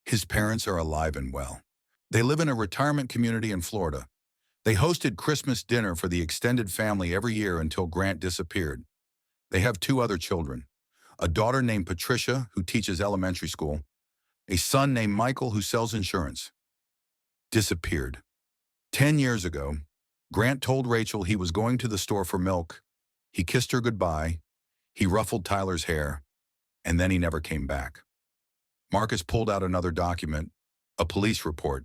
His parents are alive and well. They live in a retirement community in Florida. They hosted Christmas dinner for the extended family every year until Grant disappeared. They have two other children, a daughter named Patricia, who teaches elementary school, a son named Michael, who sells insurance. Disappeared. 10 years ago, Grant told Rachel he was going to the store for milk. He kissed her goodbye. He ruffled Tyler's hair, and then he never came back. Marcus pulled out another document, a police report.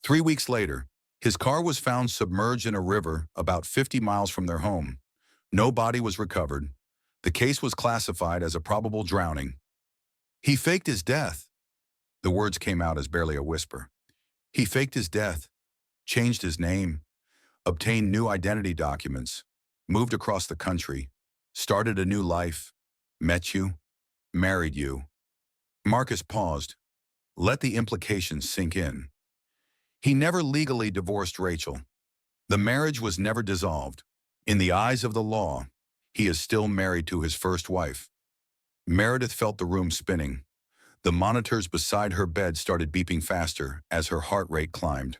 3 weeks later, his car was found submerged in a river about 50 miles from their home. No body was recovered. The case was classified as a probable drowning. He faked his death. The words came out as barely a whisper. He faked his death, changed his name, obtained new identity documents, moved across the country, started a new life, met you, married you. Marcus paused. Let the implications sink in. He never legally divorced Rachel. The marriage was never dissolved. In the eyes of the law, he is still married to his first wife. Meredith felt the room spinning. The monitors beside her bed started beeping faster as her heart rate climbed.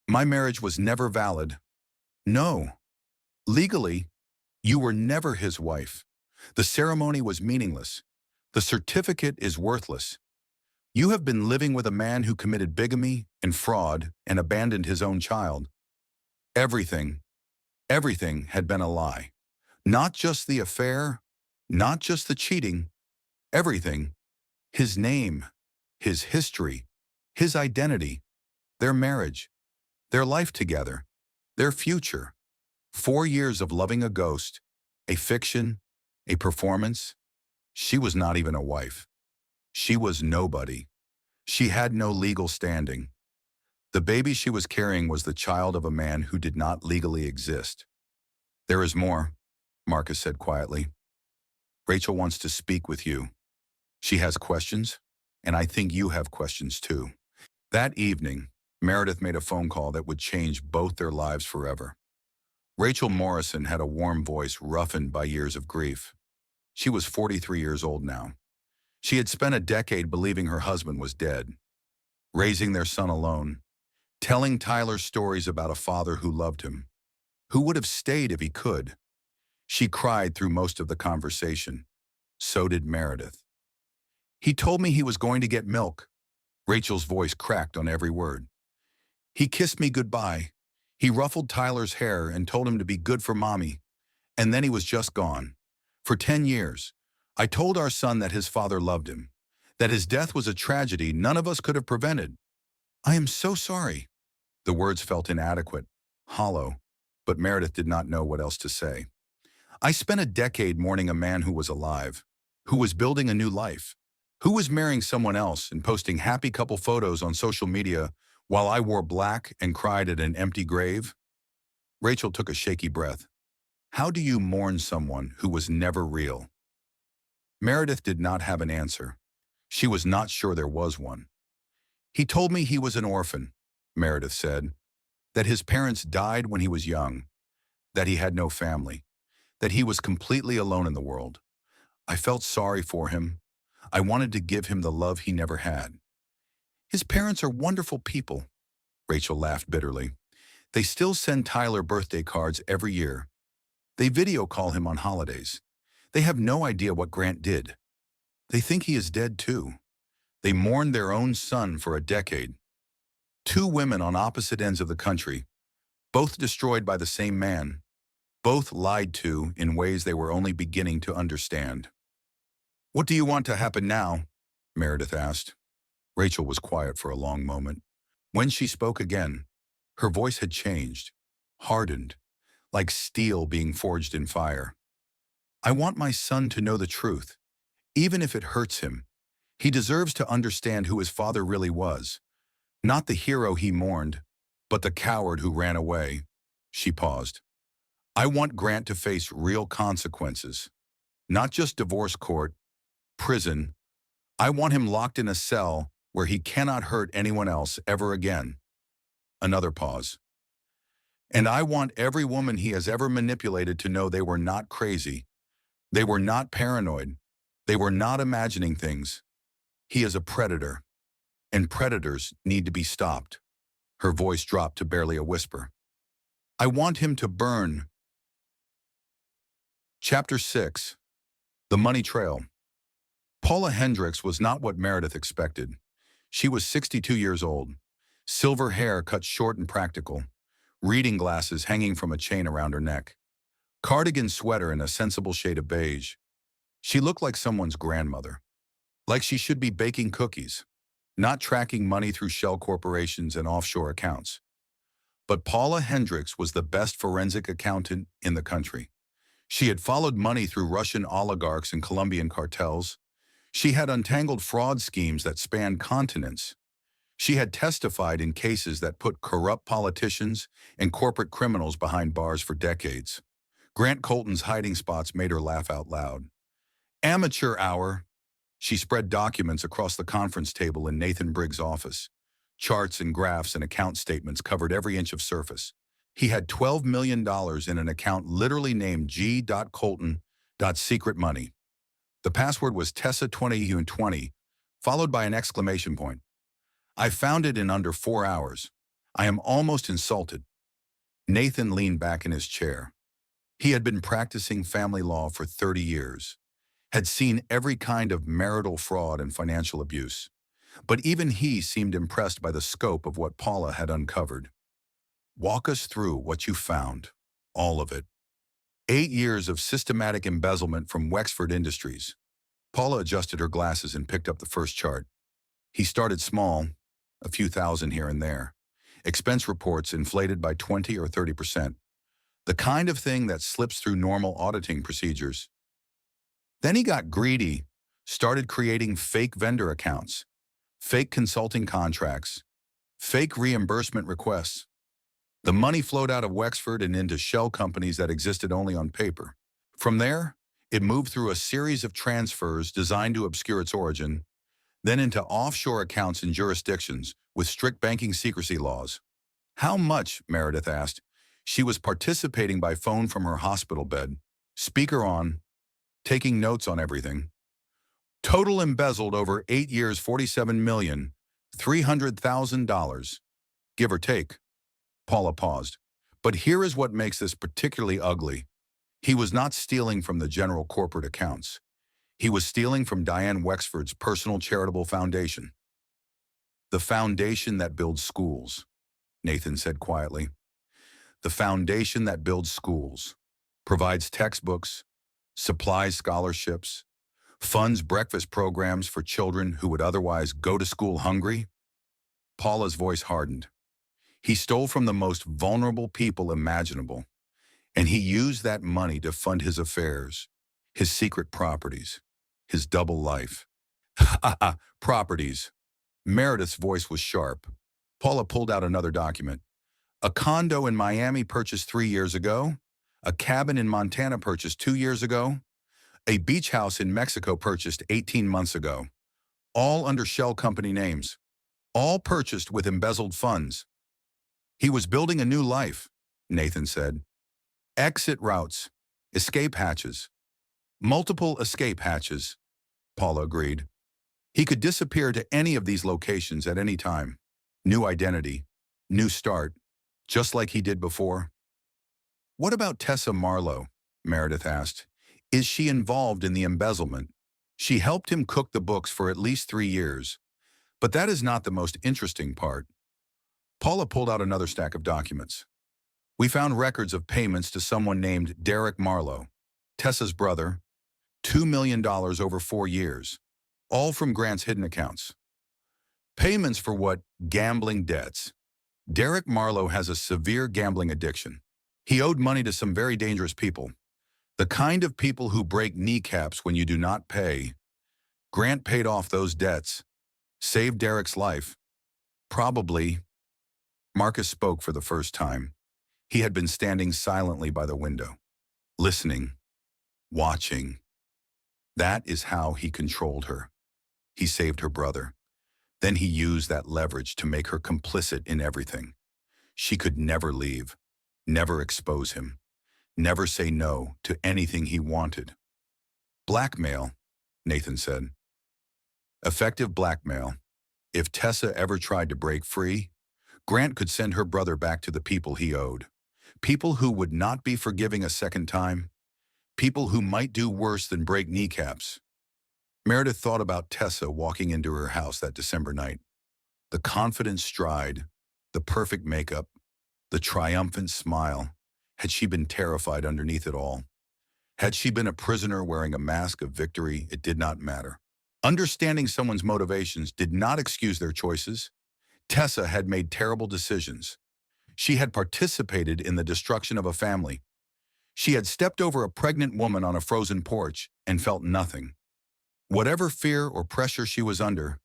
My marriage was never valid. No. Legally, you were never his wife. The ceremony was meaningless. The certificate is worthless. You have been living with a man who committed bigamy and fraud and abandoned his own child. Everything had been a lie. Not just the affair, not just the cheating, everything. His name, his history, his identity, their marriage, their life together, their future. 4 years of loving a ghost, a fiction, a performance. She was not even a wife. She was nobody. She had no legal standing. The baby she was carrying was the child of a man who did not legally exist. There is more, Marcus said quietly. Rachel wants to speak with you. She has questions, and I think you have questions too. That evening, Meredith made a phone call that would change both their lives forever. Rachel Morrison had a warm voice roughened by years of grief. She was 43 years old now. She had spent a decade believing her husband was dead, raising their son alone, telling Tyler stories about a father who loved him, who would have stayed if he could. She cried through most of the conversation. So did Meredith. He told me he was going to get milk. Rachel's voice cracked on every word. He kissed me goodbye. He ruffled Tyler's hair and told him to be good for mommy. And then he was just gone. For 10 years, I told our son that his father loved him, that his death was a tragedy none of us could have prevented. I am so sorry. The words felt inadequate, hollow, but Meredith did not know what else to say. I spent a decade mourning a man who was alive, who was building a new life, who was marrying someone else and posting happy couple photos on social media while I wore black and cried at an empty grave. Rachel took a shaky breath. How do you mourn someone who was never real? Meredith did not have an answer. She was not sure there was one. He told me he was an orphan, Meredith said, that his parents died when he was young, that he had no family, that he was completely alone in the world. I felt sorry for him. I wanted to give him the love he never had. His parents are wonderful people, Rachel laughed bitterly. They still send Tyler birthday cards every year. They video call him on holidays. They have no idea what Grant did. They think he is dead too. They mourned their own son for a decade. 2 women on opposite ends of the country, both destroyed by the same man, both lied to in ways they were only beginning to understand. What do you want to happen now? Meredith asked. Rachel was quiet for a long moment. When she spoke again, her voice had changed, hardened, like steel being forged in fire. I want my son to know the truth, even if it hurts him. He deserves to understand who his father really was. Not the hero he mourned, but the coward who ran away. She paused. I want Grant to face real consequences. Not just divorce court, prison. I want him locked in a cell where he cannot hurt anyone else ever again. Another pause. And I want every woman he has ever manipulated to know they were not crazy. They were not paranoid. They were not imagining things. He is a predator, and predators need to be stopped. Her voice dropped to barely a whisper. I want him to burn. Chapter 6. The Money Trail. Paula Hendricks was not what Meredith expected. She was 62 years old, silver hair cut short and practical, reading glasses hanging from a chain around her neck, cardigan sweater in a sensible shade of beige. She looked like someone's grandmother, like she should be baking cookies, not tracking money through shell corporations and offshore accounts. But Paula Hendricks was the best forensic accountant in the country. She had followed money through Russian oligarchs and Colombian cartels. She had untangled fraud schemes that spanned continents. She had testified in cases that put corrupt politicians and corporate criminals behind bars for decades. Grant Colton's hiding spots made her laugh out loud. Amateur hour. She spread documents across the conference table in Nathan Briggs' office. Charts and graphs and account statements covered every inch of surface. He had $12 million in an account literally named G.Colton.Secret Money. The password was Tessa20U20, followed by an exclamation point. I found it in under 4 hours. I am almost insulted. Nathan leaned back in his chair. He had been practicing family law for 30 years, had seen every kind of marital fraud and financial abuse. But even he seemed impressed by the scope of what Paula had uncovered. Walk us through what you found. All of it. 8 years of systematic embezzlement from Wexford Industries. Paula adjusted her glasses and picked up the first chart. He started small, a few thousand here and there. Expense reports inflated by 20 or 30%. The kind of thing that slips through normal auditing procedures. Then he got greedy, started creating fake vendor accounts, fake consulting contracts, fake reimbursement requests. The money flowed out of Wexford and into shell companies that existed only on paper. From there, it moved through a series of transfers designed to obscure its origin, then into offshore accounts in jurisdictions with strict banking secrecy laws. How much? Meredith asked. She was participating by phone from her hospital bed, speaker on, taking notes on everything. Total embezzled over 8 years, $47,300,000, give or take. Paula paused. But here is what makes this particularly ugly. He was not stealing from the general corporate accounts. He was stealing from Diane Wexford's personal charitable foundation. The foundation that builds schools, Nathan said quietly. The foundation that builds schools, provides textbooks, supplies scholarships, funds breakfast programs for children who would otherwise go to school hungry. Paula's voice hardened. He stole from the most vulnerable people imaginable, and he used that money to fund his affairs, his secret properties, his double life. Properties. Meredith's voice was sharp. Paula pulled out another document. A condo in Miami purchased 3 years ago. A cabin in Montana purchased 2 years ago. A beach house in Mexico purchased 18 months ago. All under shell company names. All purchased with embezzled funds. He was building a new life, Nathan said. Exit routes, escape hatches. Multiple escape hatches, Paula agreed. He could disappear to any of these locations at any time. New identity, new start, just like he did before. What about Tessa Marlowe? Meredith asked. Is she involved in the embezzlement? She helped him cook the books for at least 3 years. But that is not the most interesting part. Paula pulled out another stack of documents. We found records of payments to someone named Derek Marlowe, Tessa's brother, $2 million over 4 years, all from Grant's hidden accounts. Payments for what? Gambling debts. Derek Marlowe has a severe gambling addiction. He owed money to some very dangerous people. The kind of people who break kneecaps when you do not pay. Grant paid off those debts, saved Derek's life. Probably. Marcus spoke for the first time. He had been standing silently by the window, listening, watching. That is how he controlled her. He saved her brother. Then he used that leverage to make her complicit in everything. She could never leave, never expose him, never say no to anything he wanted. Blackmail, Nathan said. Effective blackmail. If Tessa ever tried to break free, Grant could send her brother back to the people he owed. People who would not be forgiving a second time. People who might do worse than break kneecaps. Meredith thought about Tessa walking into her house that December night. The confident stride, the perfect makeup, the triumphant smile. Had she been terrified underneath it all? Had she been a prisoner wearing a mask of victory, it did not matter. Understanding someone's motivations did not excuse their choices. Tessa had made terrible decisions. She had participated in the destruction of a family. She had stepped over a pregnant woman on a frozen porch and felt nothing. Whatever fear or pressure she was under,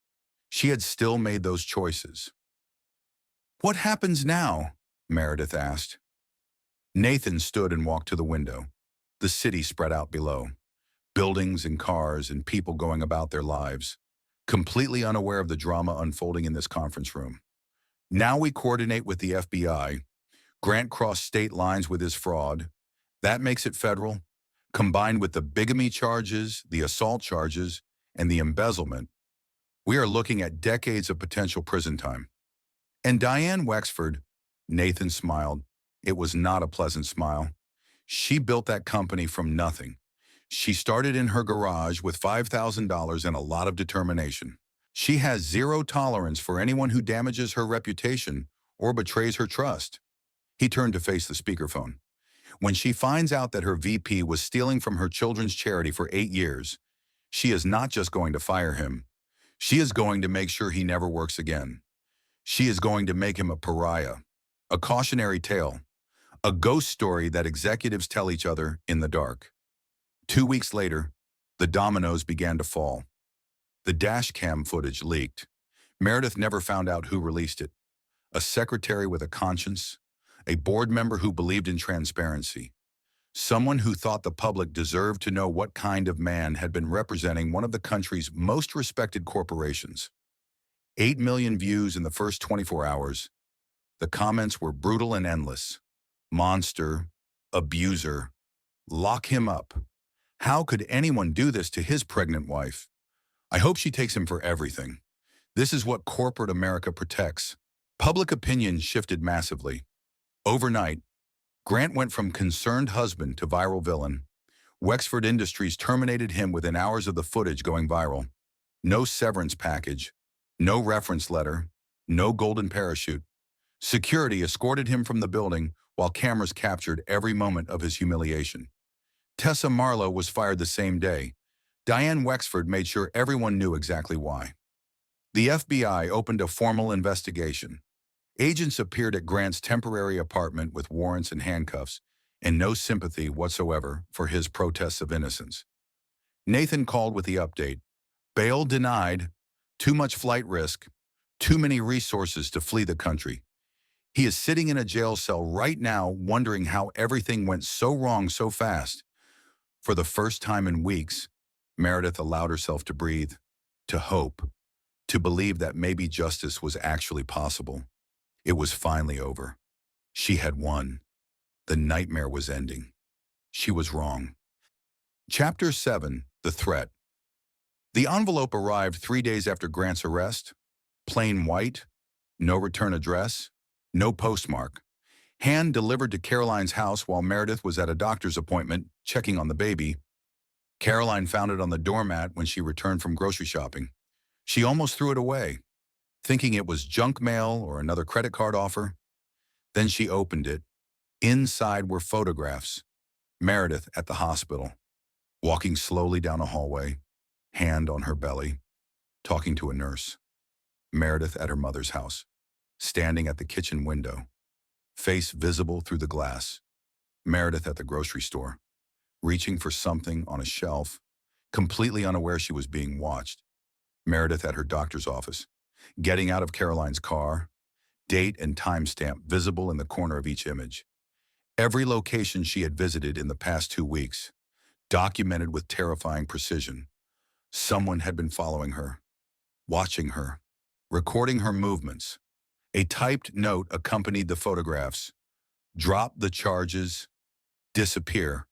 she had still made those choices. "What happens now?" Meredith asked. Nathan stood and walked to the window. The city spread out below. Buildings and cars and people going about their lives, completely unaware of the drama unfolding in this conference room. "Now we coordinate with the FBI. Grant crossed state lines with his fraud. That makes it federal. Combined with the bigamy charges, the assault charges, and the embezzlement, we are looking at decades of potential prison time." And Diane Wexford, Nathan smiled. It was not a pleasant smile. She built that company from nothing. She started in her garage with $5,000 and a lot of determination. She has zero tolerance for anyone who damages her reputation or betrays her trust. He turned to face the speakerphone. When she finds out that her VP was stealing from her children's charity for 8 years, she is not just going to fire him. She is going to make sure he never works again. She is going to make him a pariah, a cautionary tale, a ghost story that executives tell each other in the dark. 2 weeks later, the dominoes began to fall. The Dashcam footage leaked. Meredith never found out who released it. A secretary with a conscience, a board member who believed in transparency, someone who thought the public deserved to know what kind of man had been representing one of the country's most respected corporations. 8 million views in the first 24 hours. The comments were brutal and endless. Monster, abuser, lock him up. How could anyone do this to his pregnant wife? I hope she takes him for everything. This is what corporate America protects. Public opinion shifted massively. Overnight, Grant went from concerned husband to viral villain. Wexford Industries terminated him within hours of the footage going viral. No severance package, no reference letter, no golden parachute. Security escorted him from the building while cameras captured every moment of his humiliation. Tessa Marlowe was fired the same day. Diane Wexford made sure everyone knew exactly why. The FBI opened a formal investigation. Agents appeared at Grant's temporary apartment with warrants and handcuffs, and no sympathy whatsoever for his protests of innocence. Nathan called with the update. Bail denied, too much flight risk, too many resources to flee the country. He is sitting in a jail cell right now wondering how everything went so wrong so fast. For the first time in weeks, Meredith allowed herself to breathe, to hope, to believe that maybe justice was actually possible. It was finally over. She had won. The nightmare was ending. She was wrong. Chapter 7, The Threat. The envelope arrived 3 days after Grant's arrest. Plain white, no return address, no postmark. Hand delivered to Caroline's house while Meredith was at a doctor's appointment checking on the baby. Caroline found it on the doormat when she returned from grocery shopping. She almost threw it away, thinking it was junk mail or another credit card offer. Then she opened it. Inside were photographs. Meredith at the hospital, walking slowly down a hallway, hand on her belly, talking to a nurse. Meredith at her mother's house, standing at the kitchen window, face visible through the glass. Meredith at the grocery store, reaching for something on a shelf, completely unaware she was being watched. Meredith at her doctor's office, getting out of Caroline's car, date and timestamp visible in the corner of each image. Every location she had visited in the past 2 weeks, documented with terrifying precision. Someone had been following her, watching her, recording her movements. A typed note accompanied the photographs. Drop the charges, disappear,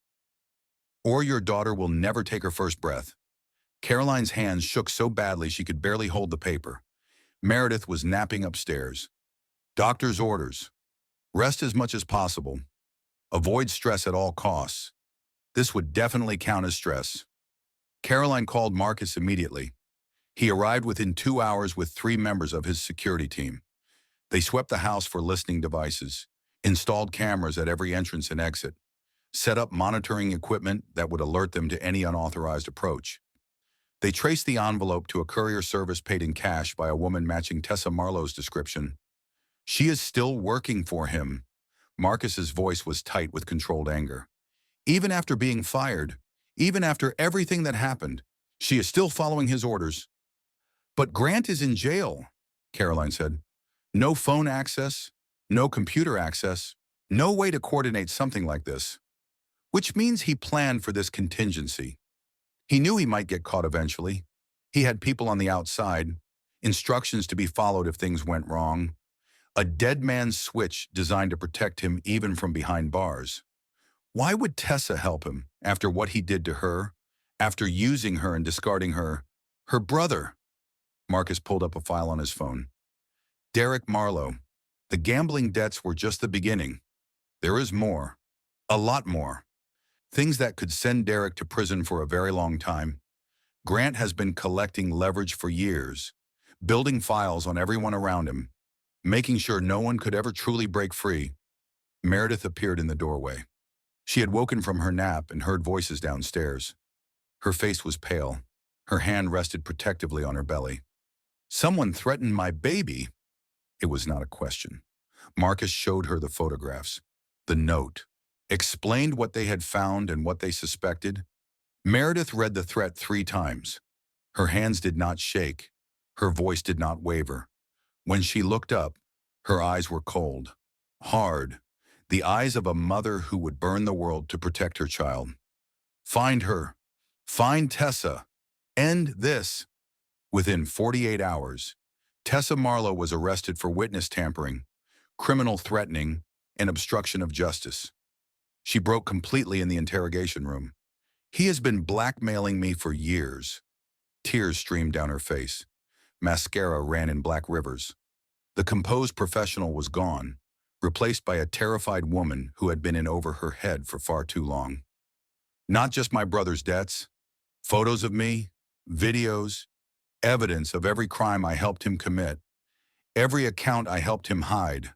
or your daughter will never take her first breath. Caroline's hands shook so badly she could barely hold the paper. Meredith was napping upstairs. Doctor's orders. Rest as much as possible. Avoid stress at all costs. This would definitely count as stress. Caroline called Marcus immediately. He arrived within 2 hours with 3 members of his security team. They swept the house for listening devices, installed cameras at every entrance and exit, set up monitoring equipment that would alert them to any unauthorized approach. They traced the envelope to a courier service paid in cash by a woman matching Tessa Marlowe's description. She is still working for him. Marcus's voice was tight with controlled anger. Even after being fired, even after everything that happened, she is still following his orders. But Grant is in jail, Caroline said. No phone access, no computer access, no way to coordinate something like this. Which means he planned for this contingency. He knew he might get caught eventually. He had people on the outside, instructions to be followed if things went wrong, a dead man's switch designed to protect him even from behind bars. Why would Tessa help him after what he did to her, after using her and discarding her brother? Marcus pulled up a file on his phone. Derek Marlowe. The gambling debts were just the beginning. There is more. A lot more. Things that could send Derek to prison for a very long time. Grant has been collecting leverage for years, building files on everyone around him, making sure no one could ever truly break free. Meredith appeared in the doorway. She had woken from her nap and heard voices downstairs. Her face was pale. Her hand rested protectively on her belly. Someone threatened my baby. It was not a question. Marcus showed her the photographs, the note, explained what they had found and what they suspected. Meredith read the threat 3 times. Her hands did not shake. Her voice did not waver. When she looked up, her eyes were cold, hard, the eyes of a mother who would burn the world to protect her child. Find her. Find Tessa. End this. Within 48 hours, Tessa Marlowe was arrested for witness tampering, criminal threatening, and obstruction of justice. She broke completely in the interrogation room. He has been blackmailing me for years. Tears streamed down her face. Mascara ran in black rivers. The composed professional was gone, replaced by a terrified woman who had been in over her head for far too long. Not just my brother's debts, photos of me, videos, evidence of every crime I helped him commit, every account I helped him hide,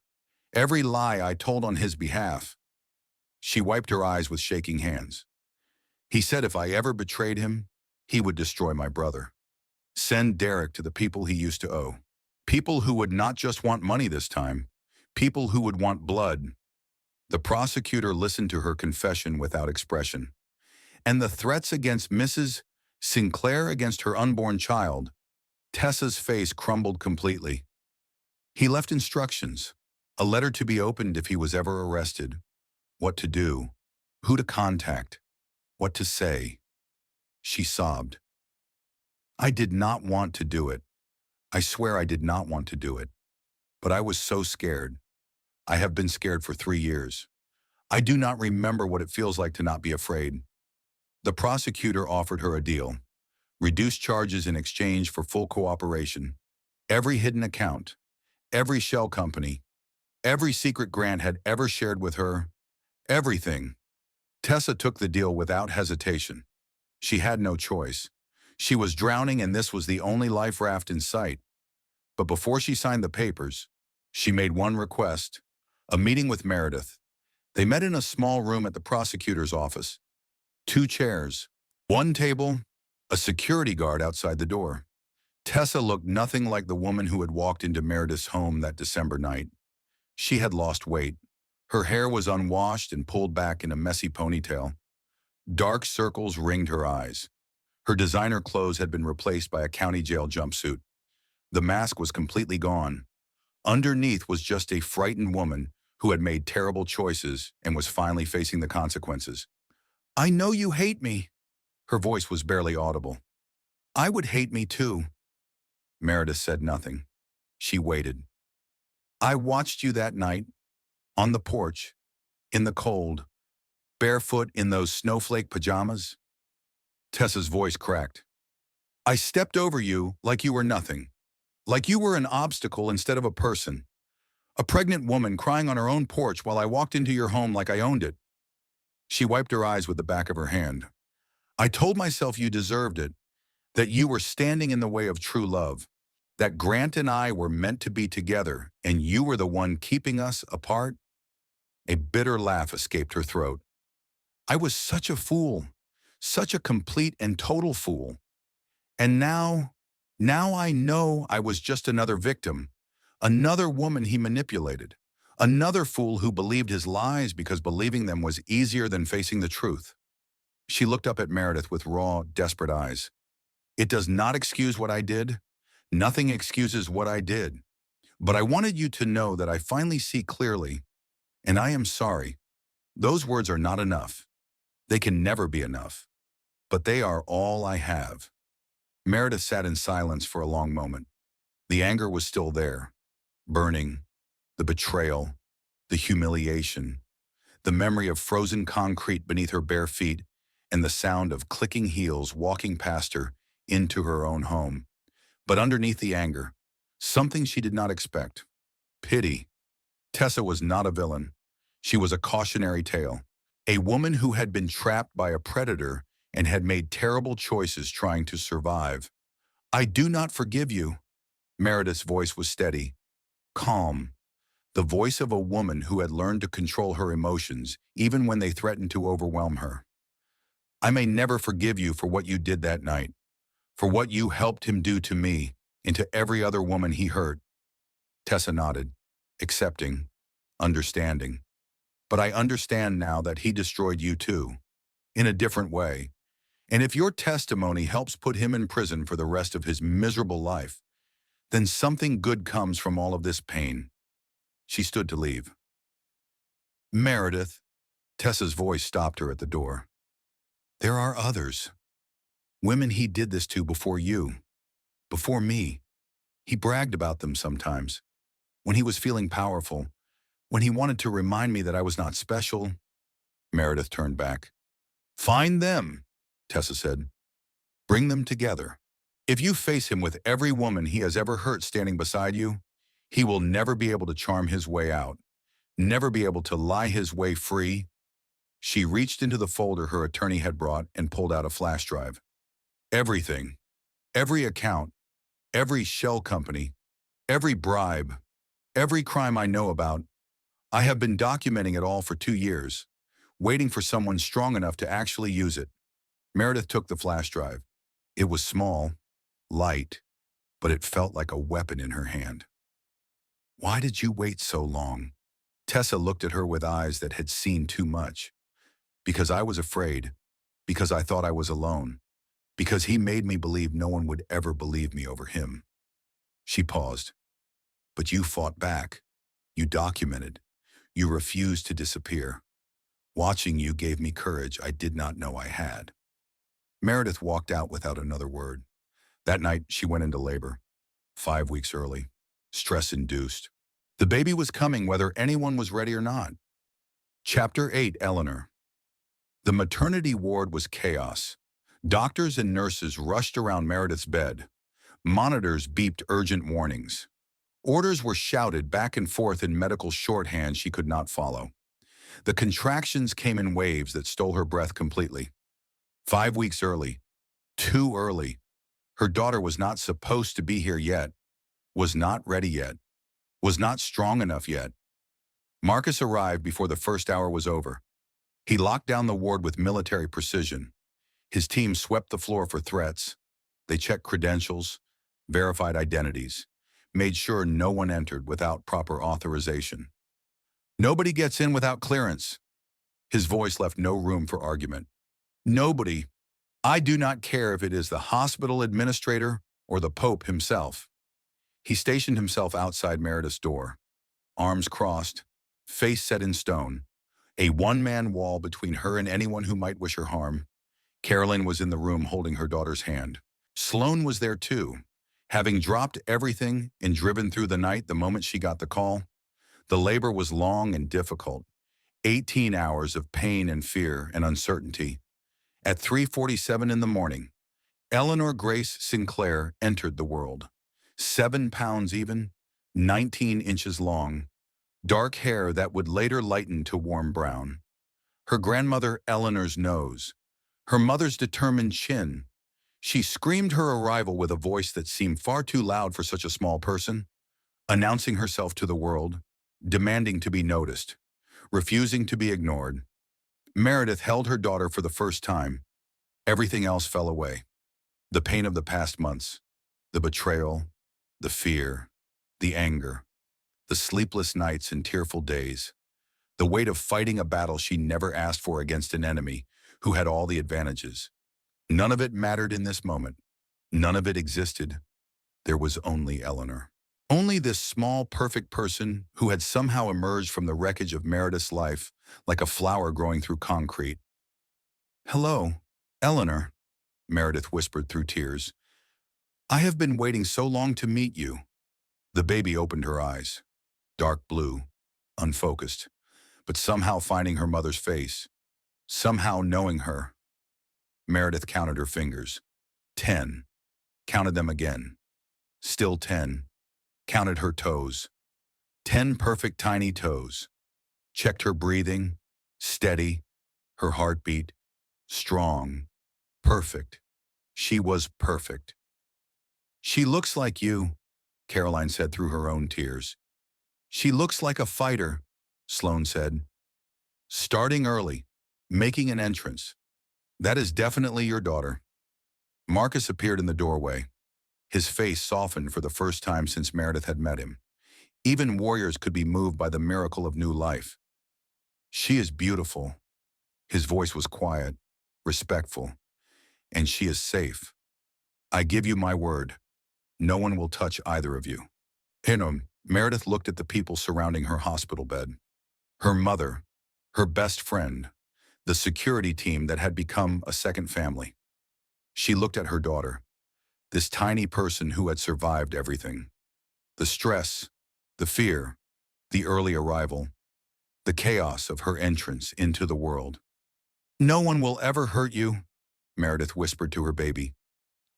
every lie I told on his behalf. She wiped her eyes with shaking hands. He said if I ever betrayed him, he would destroy my brother. Send Derek to the people he used to owe. People who would not just want money this time, people who would want blood. The prosecutor listened to her confession without expression. And the threats against Mrs. Sinclair against her unborn child, Tessa's face crumbled completely. He left instructions, a letter to be opened if he was ever arrested, what to do, who to contact, what to say. She sobbed. I did not want to do it. I swear I did not want to do it. But I was so scared. I have been scared for 3 years. I do not remember what it feels like to not be afraid. The prosecutor offered her a deal. Reduced charges in exchange for full cooperation. Every hidden account, every shell company, every secret Grant had ever shared with her, everything. Tessa took the deal without hesitation. She had no choice. She was drowning and this was the only life raft in sight. But before she signed the papers, she made one request, a meeting with Meredith. They met in a small room at the prosecutor's office. 2 chairs, 1 table, a security guard outside the door. Tessa looked nothing like the woman who had walked into Meredith's home that December night. She had lost weight. Her hair was unwashed and pulled back in a messy ponytail. Dark circles ringed her eyes. Her designer clothes had been replaced by a county jail jumpsuit. The mask was completely gone. Underneath was just a frightened woman who had made terrible choices and was finally facing the consequences. I know you hate me. Her voice was barely audible. I would hate me too. Meredith said nothing. She waited. I watched you that night, on the porch, in the cold, barefoot in those snowflake pajamas. Tessa's voice cracked. I stepped over you like you were nothing, like you were an obstacle instead of a person. A pregnant woman crying on her own porch while I walked into your home like I owned it." She wiped her eyes with the back of her hand. "I told myself you deserved it, that you were standing in the way of true love, that Grant and I were meant to be together, and you were the one keeping us apart." A bitter laugh escaped her throat. "I was such a fool, such a complete and total fool. And now I know I was just another victim, another woman he manipulated, another fool who believed his lies because believing them was easier than facing the truth." She looked up at Meredith with raw, desperate eyes. "It does not excuse what I did. Nothing excuses what I did. But I wanted you to know that I finally see clearly, and I am sorry. Those words are not enough. They can never be enough. But they are all I have." Meredith sat in silence for a long moment. The anger was still there, burning, the betrayal, the humiliation, the memory of frozen concrete beneath her bare feet, and the sound of clicking heels walking past her into her own home. But underneath the anger, something she did not expect: pity. Tessa was not a villain. She was a cautionary tale. A woman who had been trapped by a predator and had made terrible choices trying to survive. "I do not forgive you." Meredith's voice was steady, calm, the voice of a woman who had learned to control her emotions even when they threatened to overwhelm her. "I may never forgive you for what you did that night, for what you helped him do to me and to every other woman he hurt." Tessa nodded, accepting, understanding. "But I understand now that he destroyed you too, in a different way. And if your testimony helps put him in prison for the rest of his miserable life, then something good comes from all of this pain." She stood to leave. "Meredith," Tessa's voice stopped her at the door. "There are others. Women he did this to before you, before me. He bragged about them sometimes. When he was feeling powerful, when he wanted to remind me that I was not special." Meredith turned back. "Find them," Tessa said. "Bring them together. If you face him with every woman he has ever hurt standing beside you, he will never be able to charm his way out, never be able to lie his way free." She reached into the folder her attorney had brought and pulled out a flash drive. "Everything, every account, every shell company, every bribe, every crime I know about. I have been documenting it all for 2 years, waiting for someone strong enough to actually use it." Meredith took the flash drive. It was small, light, but it felt like a weapon in her hand. "Why did you wait so long?" Tessa looked at her with eyes that had seen too much. "Because I was afraid, because I thought I was alone, because he made me believe no one would ever believe me over him." She paused. "But you fought back. You documented. You refused to disappear. Watching you gave me courage I did not know I had." Meredith walked out without another word. That night, she went into labor, 5 weeks early, stress-induced. The baby was coming whether anyone was ready or not. Chapter 8, Eleanor. The maternity ward was chaos. Doctors and nurses rushed around Meredith's bed. Monitors beeped urgent warnings. Orders were shouted back and forth in medical shorthand she could not follow. The contractions came in waves that stole her breath completely. 5 weeks early. Too early. Her daughter was not supposed to be here yet, was not ready yet, was not strong enough yet. Marcus arrived before the first hour was over. He locked down the ward with military precision. His team swept the floor for threats. They checked credentials, verified identities, made sure no one entered without proper authorization. "Nobody gets in without clearance." His voice left no room for argument. "Nobody. I do not care if it is the hospital administrator or the Pope himself." He stationed himself outside Meredith's door, arms crossed, face set in stone, a one-man wall between her and anyone who might wish her harm. Carolyn was in the room holding her daughter's hand. Sloane was there too, having dropped everything and driven through the night the moment she got the call. The labor was long and difficult, 18 hours of pain and fear and uncertainty. At 3:47 in the morning, Eleanor Grace Sinclair entered the world. 7 pounds even, 19 inches long, dark hair that would later lighten to warm brown. Her grandmother Eleanor's nose, her mother's determined chin. She screamed her arrival with a voice that seemed far too loud for such a small person, announcing herself to the world, demanding to be noticed, refusing to be ignored. Meredith held her daughter for the first time. Everything else fell away. The pain of the past months, the betrayal, the fear, the anger, the sleepless nights and tearful days, the weight of fighting a battle she never asked for against an enemy who had all the advantages. None of it mattered in this moment. None of it existed. There was only Eleanor. Only this small, perfect person who had somehow emerged from the wreckage of Meredith's life like a flower growing through concrete. "Hello, Eleanor," Meredith whispered through tears. "I have been waiting so long to meet you." The baby opened her eyes, dark blue, unfocused, but somehow finding her mother's face, somehow knowing her. Meredith counted her fingers. 10. Counted them again. Still 10. Counted her toes. 10 perfect tiny toes. Checked her breathing, steady, her heartbeat, strong, perfect. She was perfect. "She looks like you," Caroline said through her own tears. "She looks like a fighter," Sloane said. "Starting early, making an entrance. That is definitely your daughter." Marcus appeared in the doorway. His face softened for the first time since Meredith had met him. Even warriors could be moved by the miracle of new life. "She is beautiful." His voice was quiet, respectful. "And she is safe. I give you my word. No one will touch either of you." Meredith looked at the people surrounding her hospital bed. Her mother, her best friend, the security team that had become a second family. She looked at her daughter, this tiny person who had survived everything. The stress, the fear, the early arrival, the chaos of her entrance into the world. "No one will ever hurt you," Meredith whispered to her baby.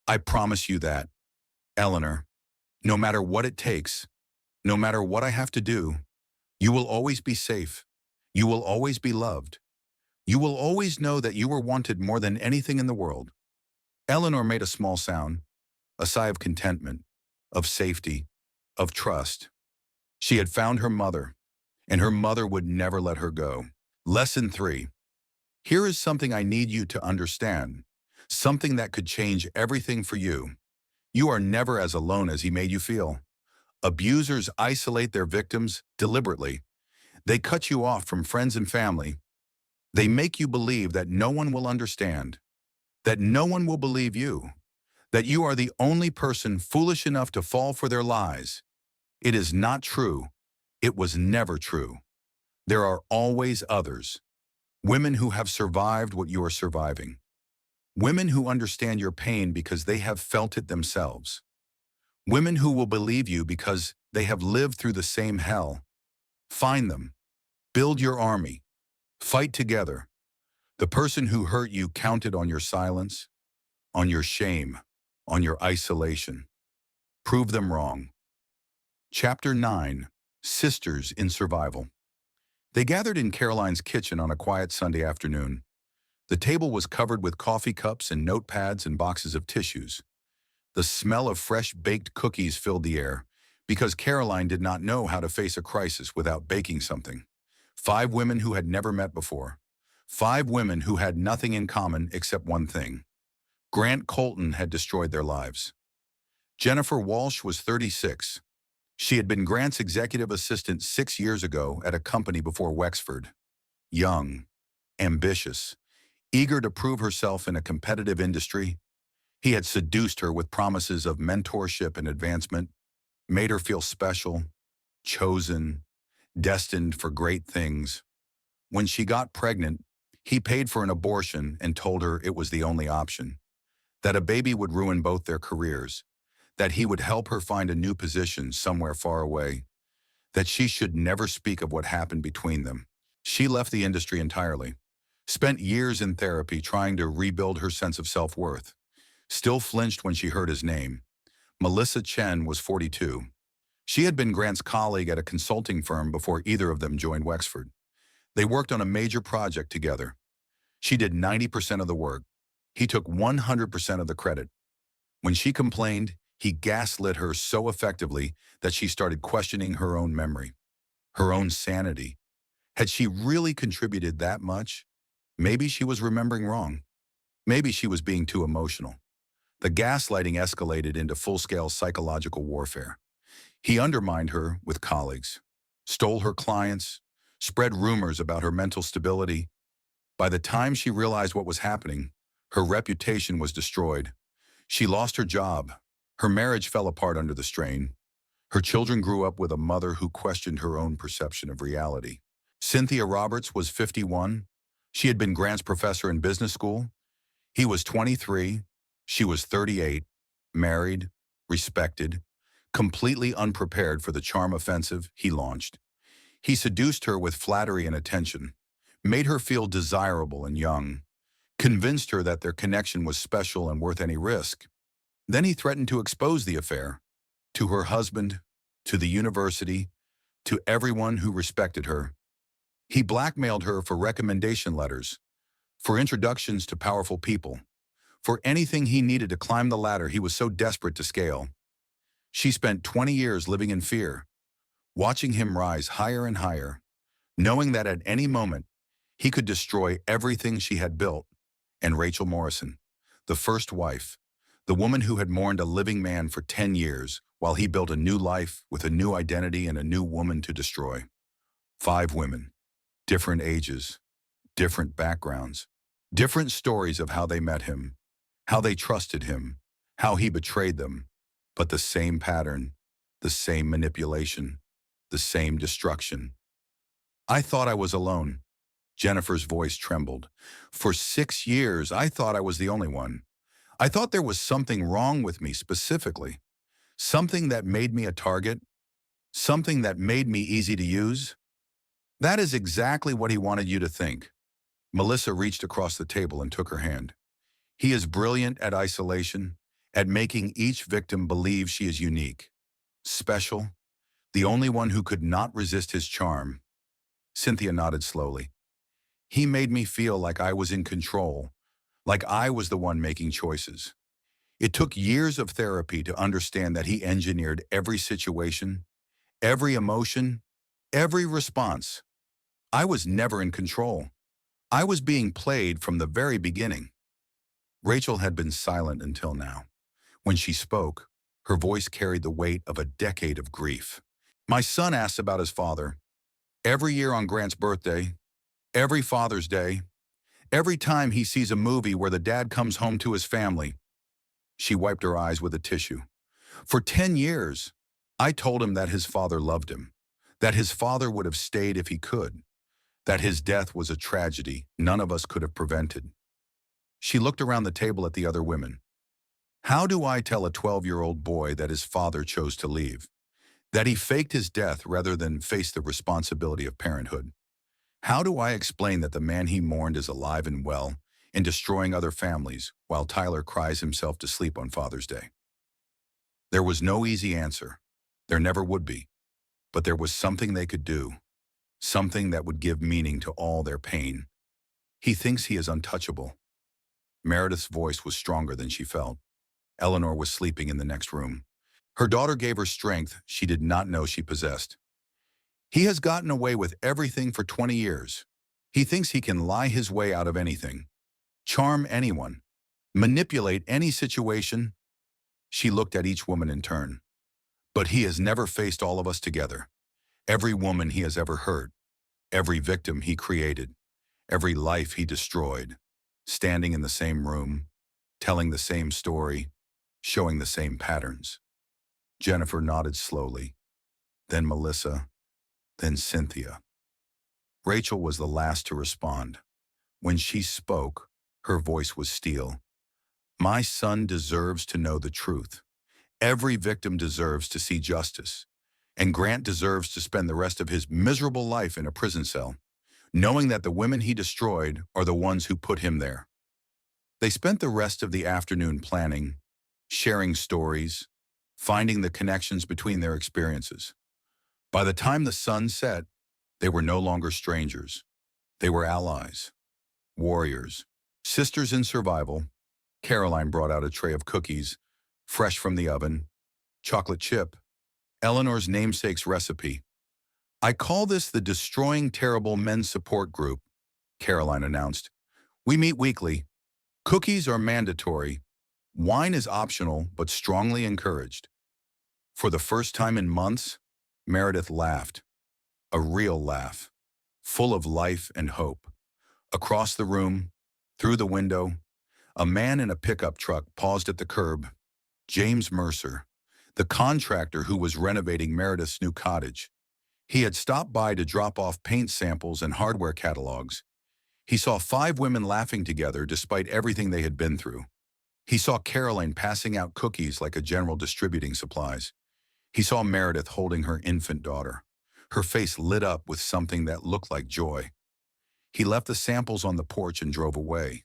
"I promise you that, Eleanor. No matter what it takes, no matter what I have to do, you will always be safe. You will always be loved. You will always know that you were wanted more than anything in the world." Eleanor made a small sound, a sigh of contentment, of safety, of trust. She had found her mother, and her mother would never let her go. Lesson 3. Here is something I need you to understand, something that could change everything for you. You are never as alone as he made you feel. Abusers isolate their victims deliberately. They cut you off from friends and family. They make you believe that no one will understand, that no one will believe you, that you are the only person foolish enough to fall for their lies. It is not true. It was never true. There are always others. Women who have survived what you are surviving. Women who understand your pain because they have felt it themselves. Women who will believe you because they have lived through the same hell. Find them. Build your army. Fight together. The person who hurt you counted on your silence, on your shame, on your isolation. Prove them wrong. Chapter 9. Sisters in Survival. They gathered in Caroline's kitchen on a quiet Sunday afternoon. The table was covered with coffee cups and notepads and boxes of tissues. The smell of fresh baked cookies filled the air, because Caroline did not know how to face a crisis without baking something. 5 women who had never met before. 5 women who had nothing in common except one thing. Grant Colton had destroyed their lives. Jennifer Walsh was 36. She had been Grant's executive assistant 6 years ago at a company before Wexford. Young, ambitious, eager to prove herself in a competitive industry, he had seduced her with promises of mentorship and advancement, made her feel special, chosen, destined for great things. When she got pregnant, he paid for an abortion and told her it was the only option, that a baby would ruin both their careers, that he would help her find a new position somewhere far away, that she should never speak of what happened between them. She left the industry entirely, spent years in therapy trying to rebuild her sense of self-worth, still flinched when she heard his name. Melissa Chen was 42. She had been Grant's colleague at a consulting firm before either of them joined Wexford. They worked on a major project together. She did 90% of the work. He took 100% of the credit. When she complained, he gaslit her so effectively that she started questioning her own memory, her own sanity. Had she really contributed that much? Maybe she was remembering wrong. Maybe she was being too emotional. The gaslighting escalated into full-scale psychological warfare. He undermined her with colleagues, stole her clients, spread rumors about her mental stability. By the time she realized what was happening, her reputation was destroyed. She lost her job. Her marriage fell apart under the strain. Her children grew up with a mother who questioned her own perception of reality. Cynthia Roberts was 51. She had been Grant's professor in business school. He was 23. She was 38, married, respected, completely unprepared for the charm offensive he launched. He seduced her with flattery and attention, made her feel desirable and young, convinced her that their connection was special and worth any risk. Then he threatened to expose the affair to her husband, to the university, to everyone who respected her. He blackmailed her for recommendation letters, for introductions to powerful people, for anything he needed to climb the ladder he was so desperate to scale. She spent 20 years living in fear, watching him rise higher and higher, knowing that at any moment he could destroy everything she had built. And Rachel Morrison, the first wife, the woman who had mourned a living man for 10 years while he built a new life with a new identity and a new woman to destroy. 5 women, different ages, different backgrounds, different stories of how they met him, how they trusted him, how he betrayed them, but the same pattern, the same manipulation, the same destruction. I thought I was alone. Jennifer's voice trembled. For 6 years, I thought I was the only one. I thought there was something wrong with me specifically, something that made me a target, something that made me easy to use. That is exactly what he wanted you to think. Melissa reached across the table and took her hand. He is brilliant at isolation, at making each victim believe she is unique, special, the only one who could not resist his charm. Cynthia nodded slowly. He made me feel like I was in control, like I was the one making choices. It took years of therapy to understand that he engineered every situation, every emotion, every response. I was never in control. I was being played from the very beginning. Rachel had been silent until now. When she spoke, her voice carried the weight of a decade of grief. My son asks about his father. Every year on Grant's birthday, every Father's Day, every time he sees a movie where the dad comes home to his family. She wiped her eyes with a tissue. For 10 years, I told him that his father loved him, that his father would have stayed if he could, that his death was a tragedy none of us could have prevented. She looked around the table at the other women. How do I tell a 12-year-old boy that his father chose to leave, that he faked his death rather than face the responsibility of parenthood? How do I explain that the man he mourned is alive and well and destroying other families while Tyler cries himself to sleep on Father's Day? There was no easy answer. There never would be. But there was something they could do, something that would give meaning to all their pain. He thinks he is untouchable. Meredith's voice was stronger than she felt. Eleanor was sleeping in the next room. Her daughter gave her strength she did not know she possessed. He has gotten away with everything for 20 years. He thinks he can lie his way out of anything, charm anyone, manipulate any situation. She looked at each woman in turn. But he has never faced all of us together. Every woman he has ever hurt, every victim he created, every life he destroyed, standing in the same room, telling the same story, showing the same patterns. Jennifer nodded slowly, then Melissa, then Cynthia. Rachel was the last to respond. When she spoke, her voice was steel. My son deserves to know the truth. Every victim deserves to see justice. And Grant deserves to spend the rest of his miserable life in a prison cell, knowing that the women he destroyed are the ones who put him there. They spent the rest of the afternoon planning, sharing stories, finding the connections between their experiences. By the time the sun set, they were no longer strangers. They were allies, warriors, sisters in survival. Caroline brought out a tray of cookies, fresh from the oven, chocolate chip, Eleanor's namesake's recipe. "I call this the Destroying Terrible Men's Support Group," Caroline announced. "We meet weekly. Cookies are mandatory. Wine is optional but strongly encouraged." For the first time in months, Meredith laughed. A real laugh, full of life and hope. Across the room, through the window, a man in a pickup truck paused at the curb. James Mercer, the contractor who was renovating Meredith's new cottage. He had stopped by to drop off paint samples and hardware catalogs. He saw 5 women laughing together despite everything they had been through. He saw Caroline passing out cookies like a general distributing supplies. He saw Meredith holding her infant daughter. Her face lit up with something that looked like joy. He left the samples on the porch and drove away,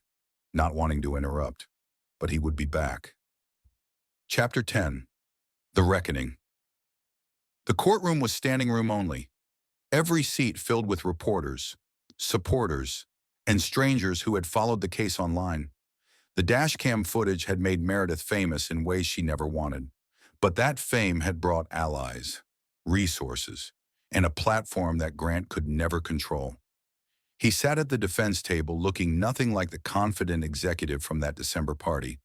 not wanting to interrupt, but he would be back. Chapter 10. The Reckoning. The courtroom was standing room only, every seat filled with reporters, supporters, and strangers who had followed the case online. The dashcam footage had made Meredith famous in ways she never wanted, but that fame had brought allies, resources, and a platform that Grant could never control. He sat at the defense table looking nothing like the confident executive from that December party.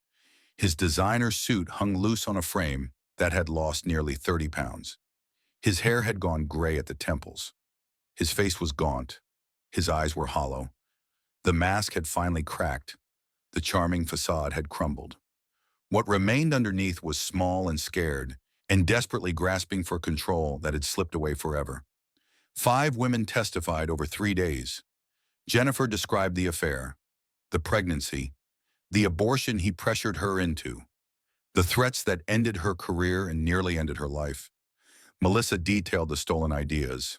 His designer suit hung loose on a frame that had lost nearly 30 pounds. His hair had gone gray at the temples. His face was gaunt. His eyes were hollow. The mask had finally cracked. The charming facade had crumbled. What remained underneath was small and scared, and desperately grasping for control that had slipped away forever. 5 women testified over 3 days. Jennifer described the affair, the pregnancy, the abortion he pressured her into, the threats that ended her career and nearly ended her life. Melissa detailed the stolen ideas,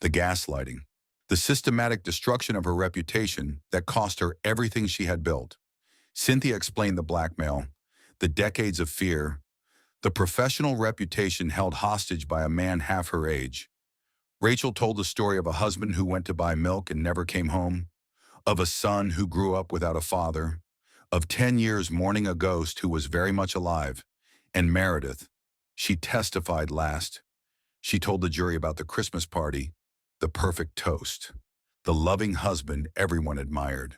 the gaslighting, the systematic destruction of her reputation that cost her everything she had built. Cynthia explained the blackmail, the decades of fear, the professional reputation held hostage by a man half her age. Rachel told the story of a husband who went to buy milk and never came home, of a son who grew up without a father, of 10 years mourning a ghost who was very much alive. And Meredith, she testified last. She told the jury about the Christmas party, the perfect toast, the loving husband everyone admired.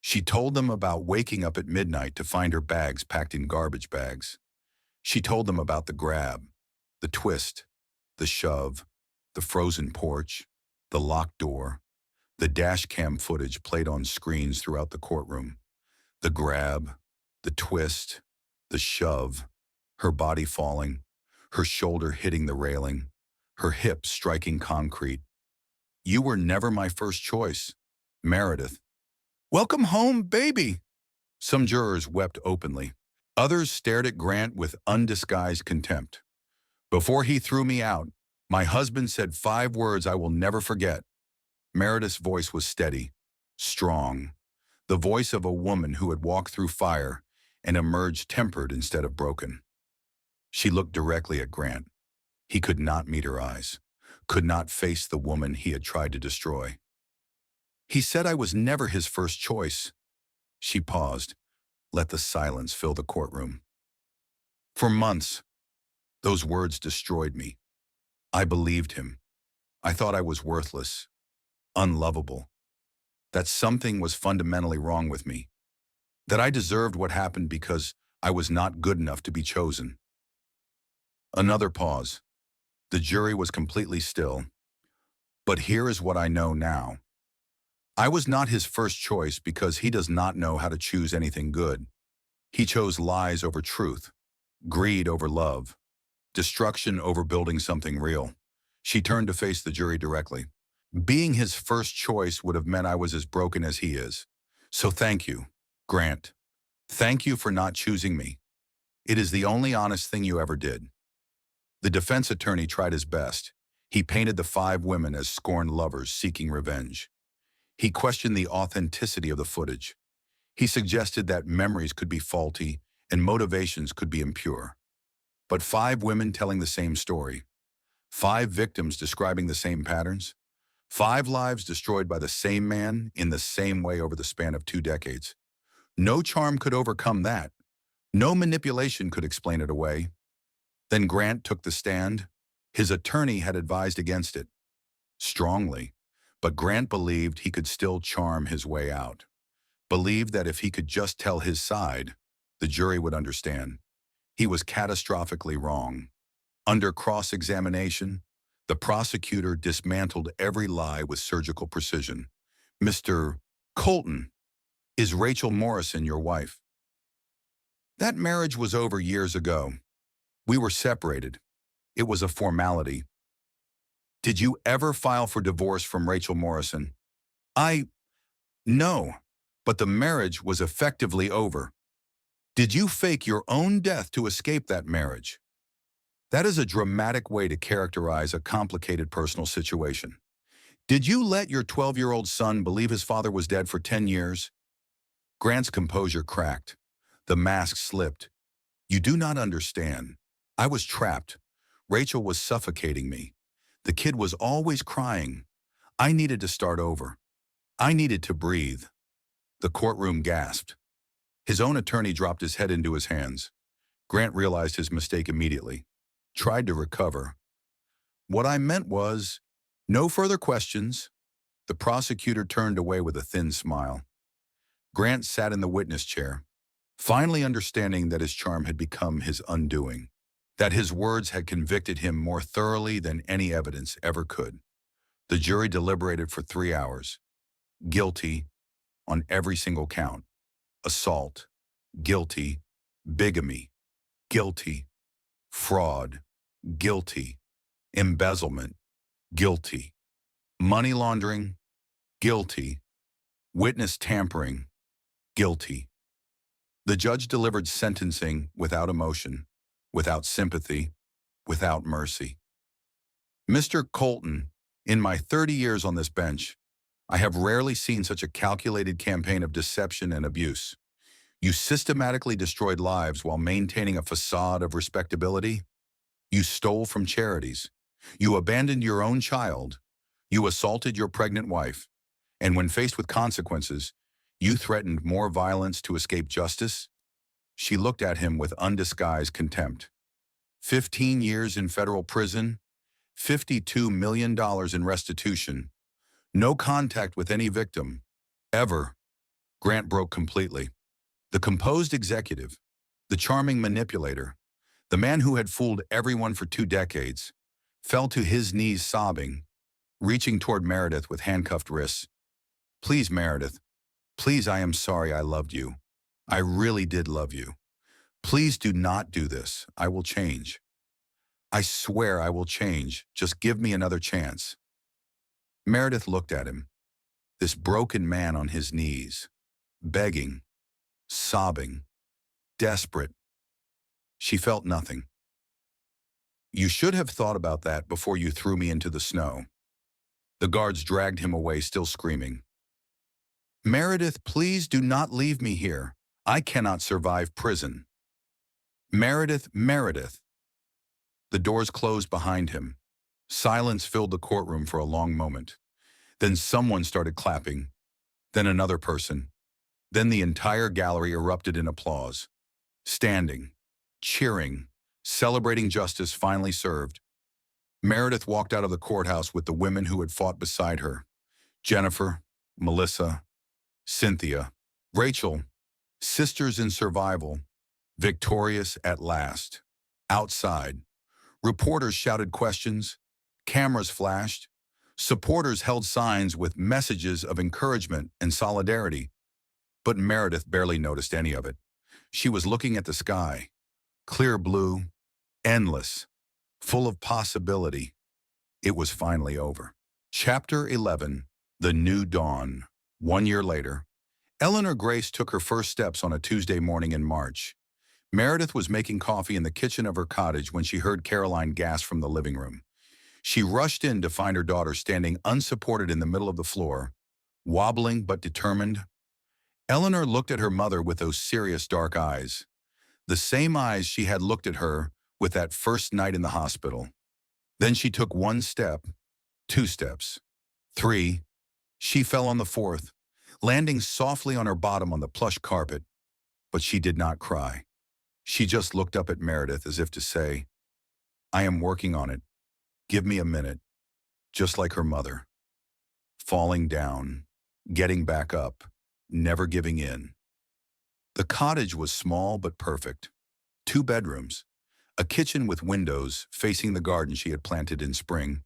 She told them about waking up at midnight to find her bags packed in garbage bags. She told them about the grab, the twist, the shove, the frozen porch, the locked door, the dashcam footage played on screens throughout the courtroom. The grab, the twist, the shove, her body falling, her shoulder hitting the railing, her hip striking concrete. "You were never my first choice, Meredith." "Welcome home, baby." Some jurors wept openly. Others stared at Grant with undisguised contempt. "Before he threw me out, my husband said 5 words I will never forget." Meredith's voice was steady, strong, the voice of a woman who had walked through fire and emerged tempered instead of broken. She looked directly at Grant. He could not meet her eyes, could not face the woman he had tried to destroy. "He said I was never his first choice." She paused, let the silence fill the courtroom. "For months, those words destroyed me. I believed him. I thought I was worthless, unlovable, that something was fundamentally wrong with me, that I deserved what happened because I was not good enough to be chosen." Another pause. The jury was completely still. "But here is what I know now. I was not his first choice because he does not know how to choose anything good. He chose lies over truth, greed over love, destruction over building something real." She turned to face the jury directly. "Being his first choice would have meant I was as broken as he is. So thank you, Grant. Thank you for not choosing me. It is the only honest thing you ever did." The defense attorney tried his best. He painted the 5 women as scorned lovers seeking revenge. He questioned the authenticity of the footage. He suggested that memories could be faulty and motivations could be impure. But 5 women telling the same story, 5 victims describing the same patterns, 5 lives destroyed by the same man in the same way over the span of 2 decades. No charm could overcome that. No manipulation could explain it away. Then Grant took the stand. His attorney had advised against it, strongly, but Grant believed he could still charm his way out. Believed that if he could just tell his side, the jury would understand. He was catastrophically wrong. Under cross-examination, the prosecutor dismantled every lie with surgical precision. "Mr. Colton, is Rachel Morrison your wife?" "That marriage was over years ago. We were separated. It was a formality." "Did you ever file for divorce from Rachel Morrison?" No, but the marriage was effectively over." "Did you fake your own death to escape that marriage?" That is a dramatic way to characterize a complicated personal situation. "Did you let your 12-year-old son believe his father was dead for 10 years? Grant's composure cracked. The mask slipped. "You do not understand. I was trapped. Rachel was suffocating me. The kid was always crying. I needed to start over. I needed to breathe." The courtroom gasped. His own attorney dropped his head into his hands. Grant realized his mistake immediately. Tried to recover. "What I meant was, no further questions." The prosecutor turned away with a thin smile. Grant sat in the witness chair, finally understanding that his charm had become his undoing, that his words had convicted him more thoroughly than any evidence ever could. The jury deliberated for 3 hours. Guilty on every single count. Assault, guilty. Bigamy, guilty. Fraud, guilty. Embezzlement, guilty. Money laundering, guilty. Witness tampering, guilty. The judge delivered sentencing without emotion, without sympathy, without mercy. "Mr. Colton, in my 30 years on this bench, I have rarely seen such a calculated campaign of deception and abuse. You systematically destroyed lives while maintaining a facade of respectability. You stole from charities. You abandoned your own child. You assaulted your pregnant wife. And when faced with consequences, you threatened more violence to escape justice." She looked at him with undisguised contempt. 15 years in federal prison, $52 million in restitution, no contact with any victim, ever. Grant broke completely. The composed executive, the charming manipulator, the man who had fooled everyone for 2 decades, fell to his knees sobbing, reaching toward Meredith with handcuffed wrists. "Please, Meredith, please, I am sorry I loved you. I really did love you. Please do not do this. I will change. I swear I will change. Just give me another chance." Meredith looked at him, this broken man on his knees, begging, sobbing, desperate. She felt nothing. "You should have thought about that before you threw me into the snow." The guards dragged him away, still screaming. "Meredith, please do not leave me here. I cannot survive prison. Meredith, Meredith." The doors closed behind him. Silence filled the courtroom for a long moment. Then someone started clapping. Then another person. Then the entire gallery erupted in applause. Standing, cheering, celebrating justice finally served. Meredith walked out of the courthouse with the women who had fought beside her. Jennifer, Melissa, Cynthia, Rachel, sisters in survival, victorious at last. Outside, reporters shouted questions, cameras flashed, supporters held signs with messages of encouragement and solidarity. But Meredith barely noticed any of it. She was looking at the sky, clear blue, endless, full of possibility. It was finally over. Chapter 11, The New Dawn. 1 year later, Eleanor Grace took her first steps on a Tuesday morning in March. Meredith was making coffee in the kitchen of her cottage when she heard Caroline gasp from the living room. She rushed in to find her daughter standing unsupported in the middle of the floor, wobbling but determined. Eleanor looked at her mother with those serious dark eyes, the same eyes she had looked at her with that first night in the hospital. Then she took one step, two steps, three. She fell on the fourth, landing softly on her bottom on the plush carpet, but she did not cry. She just looked up at Meredith as if to say, "I am working on it. Give me a minute," just like her mother. Falling down, getting back up, never giving in. The cottage was small but perfect. 2 bedrooms, a kitchen with windows facing the garden she had planted in spring,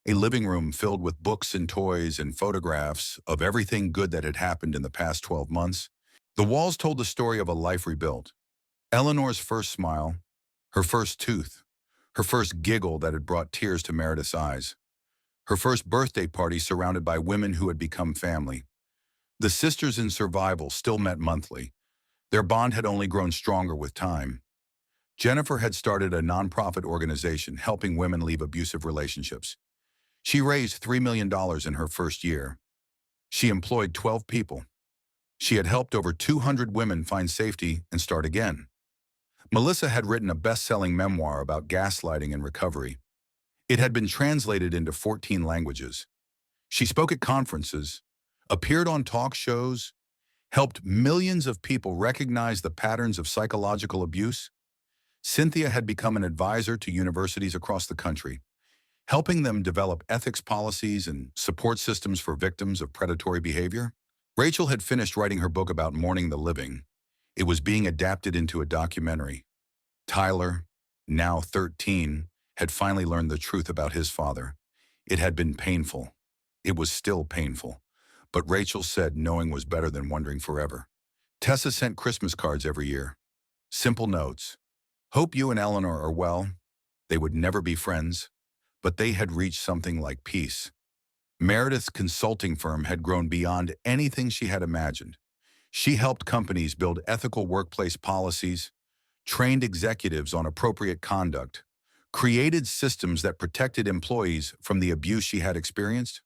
a living room filled with books and toys and photographs of everything good that had happened in the past 12 months. The walls told the story of a life rebuilt. Eleanor's first smile, her first tooth, her first giggle that had brought tears to Meredith's eyes, her first birthday party surrounded by women who had become family. The sisters in survival still met monthly. Their bond had only grown stronger with time. Jennifer had started a nonprofit organization helping women leave abusive relationships. She raised $3 million in her first year. She employed 12 people. She had helped over 200 women find safety and start again. Melissa had written a best-selling memoir about gaslighting and recovery. It had been translated into 14 languages. She spoke at conferences, appeared on talk shows, helped millions of people recognize the patterns of psychological abuse. Cynthia had become an advisor to universities across the country, helping them develop ethics policies and support systems for victims of predatory behavior. Rachel had finished writing her book about mourning the living. It was being adapted into a documentary. Tyler, now 13, had finally learned the truth about his father. It had been painful. It was still painful. But Rachel said knowing was better than wondering forever. Tessa sent Christmas cards every year. Simple notes. "Hope you and Eleanor are well." They would never be friends, but they had reached something like peace. Meredith's consulting firm had grown beyond anything she had imagined. She helped companies build ethical workplace policies, trained executives on appropriate conduct, created systems that protected employees from the abuse she had experienced.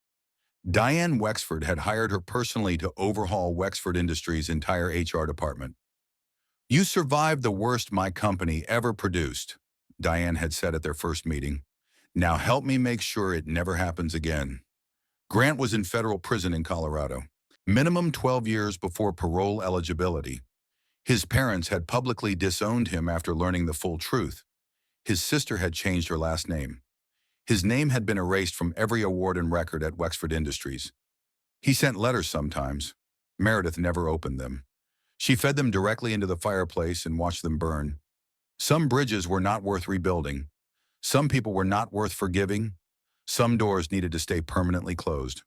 Diane Wexford had hired her personally to overhaul Wexford Industries' entire HR department. "You survived the worst my company ever produced," Diane had said at their first meeting. "Now help me make sure it never happens again." Grant was in federal prison in Colorado, minimum 12 years before parole eligibility. His parents had publicly disowned him after learning the full truth. His sister had changed her last name. His name had been erased from every award and record at Wexford Industries. He sent letters sometimes. Meredith never opened them. She fed them directly into the fireplace and watched them burn. Some bridges were not worth rebuilding. Some people were not worth forgiving. Some doors needed to stay permanently closed.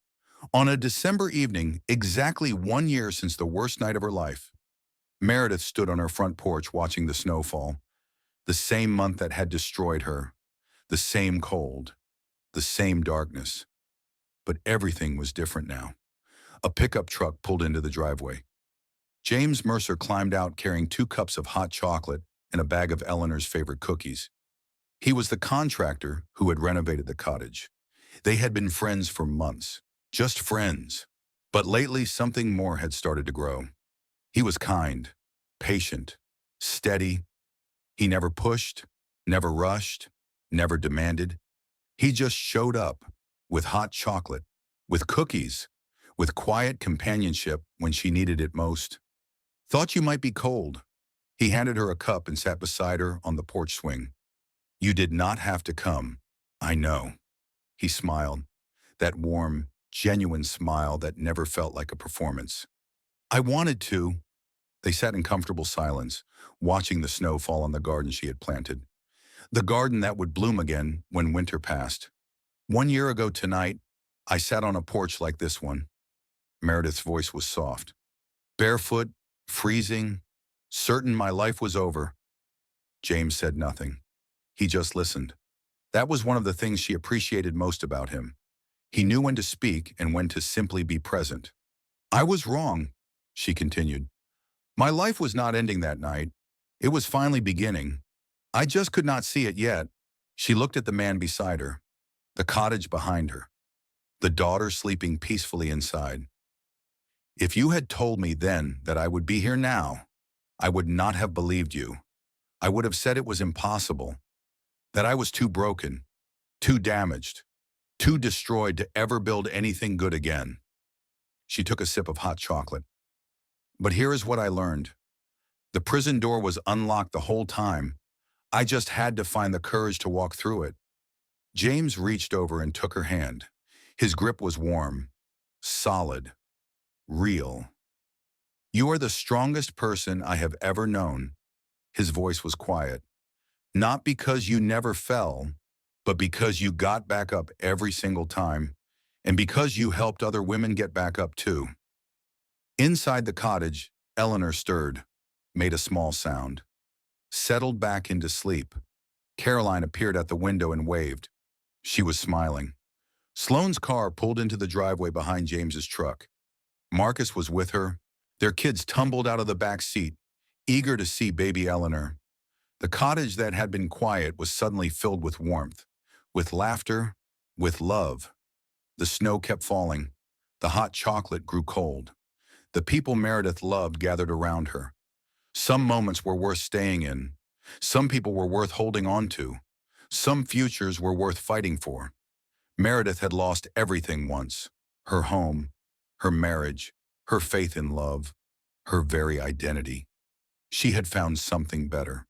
On a December evening, exactly 1 year since the worst night of her life, Meredith stood on her front porch watching the snow fall. The same month that had destroyed her. The same cold. The same darkness. But everything was different now. A pickup truck pulled into the driveway. James Mercer climbed out carrying 2 cups of hot chocolate and a bag of Eleanor's favorite cookies. He was the contractor who had renovated the cottage. They had been friends for months, just friends. But lately something more had started to grow. He was kind, patient, steady. He never pushed, never rushed, never demanded. He just showed up with hot chocolate, with cookies, with quiet companionship when she needed it most. "Thought you might be cold." He handed her a cup and sat beside her on the porch swing. "You did not have to come. I know." He smiled, that warm, genuine smile that never felt like a performance. "I wanted to." They sat in comfortable silence, watching the snow fall on the garden she had planted. The garden that would bloom again when winter passed. "1 year ago tonight, I sat on a porch like this one." Meredith's voice was soft. "Barefoot, freezing, certain my life was over." James said nothing. He just listened. That was one of the things she appreciated most about him. He knew when to speak and when to simply be present. "I was wrong," she continued. "My life was not ending that night. It was finally beginning. I just could not see it yet." She looked at the man beside her, the cottage behind her, the daughter sleeping peacefully inside. If you had told me then that I would be here now, I would not have believed you. I would have said it was impossible, that I was too broken, too damaged, too destroyed to ever build anything good again." She took a sip of hot chocolate. "But here is what I learned. The prison door was unlocked the whole time. I just had to find the courage to walk through it." James reached over and took her hand. His grip was warm, solid, real. "You are the strongest person I have ever known." His voice was quiet. "Not because you never fell, but because you got back up every single time, and because you helped other women get back up too." Inside the cottage, Eleanor stirred, made a small sound, settled back into sleep. Caroline appeared at the window and waved. She was smiling. Sloane's car pulled into the driveway behind James's truck. Marcus was with her. Their kids tumbled out of the back seat, eager to see baby Eleanor. The cottage that had been quiet was suddenly filled with warmth, with laughter, with love. The snow kept falling. The hot chocolate grew cold. The people Meredith loved gathered around her. Some moments were worth staying in. Some people were worth holding on to. Some futures were worth fighting for. Meredith had lost everything once: her home, her marriage, her faith in love, her very identity. She had found something better.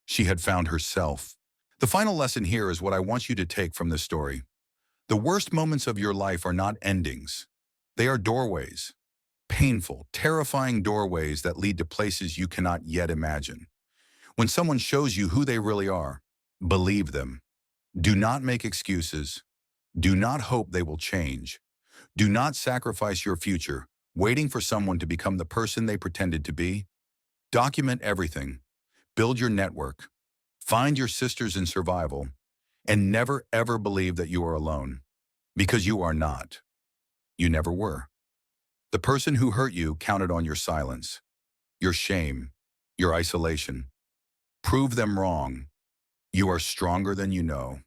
She had found herself. The final lesson here is what I want you to take from this story. The worst moments of your life are not endings. They are doorways. Painful, terrifying doorways that lead to places you cannot yet imagine. When someone shows you who they really are, believe them. Do not make excuses. Do not hope they will change. Do not sacrifice your future, waiting for someone to become the person they pretended to be. Document everything. Build your network. Find your sisters in survival. And never ever believe that you are alone. Because you are not. You never were. The person who hurt you counted on your silence, your shame, your isolation. Prove them wrong. You are stronger than you know,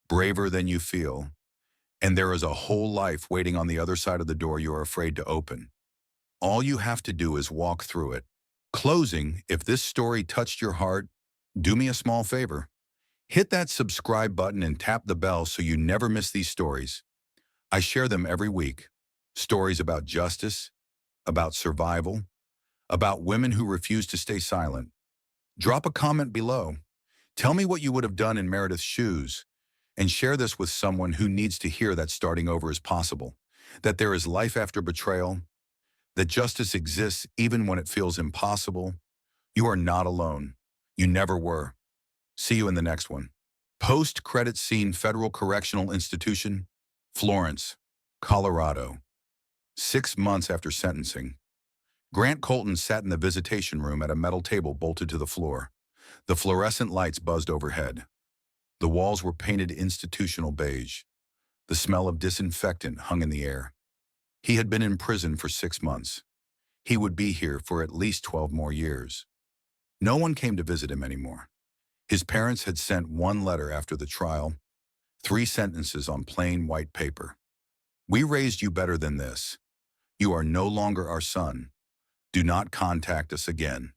braver than you feel, and there is a whole life waiting on the other side of the door you are afraid to open. All you have to do is walk through it. Closing, if this story touched your heart, do me a small favor. Hit that subscribe button and tap the bell so you never miss these stories. I share them every week. Stories about justice, about survival, about women who refuse to stay silent. Drop a comment below. Tell me what you would have done in Meredith's shoes, and share this with someone who needs to hear that starting over is possible, that there is life after betrayal, that justice exists even when it feels impossible. You are not alone. You never were. See you in the next one. Post-credit scene: Federal Correctional Institution, Florence, Colorado. 6 months after sentencing. Grant Colton sat in the visitation room at a metal table bolted to the floor. The fluorescent lights buzzed overhead. The walls were painted institutional beige. The smell of disinfectant hung in the air. He had been in prison for 6 months. He would be here for at least 12 more years. No one came to visit him anymore. His parents had sent one letter after the trial, 3 sentences on plain white paper. "We raised you better than this. You are no longer our son. Do not contact us again."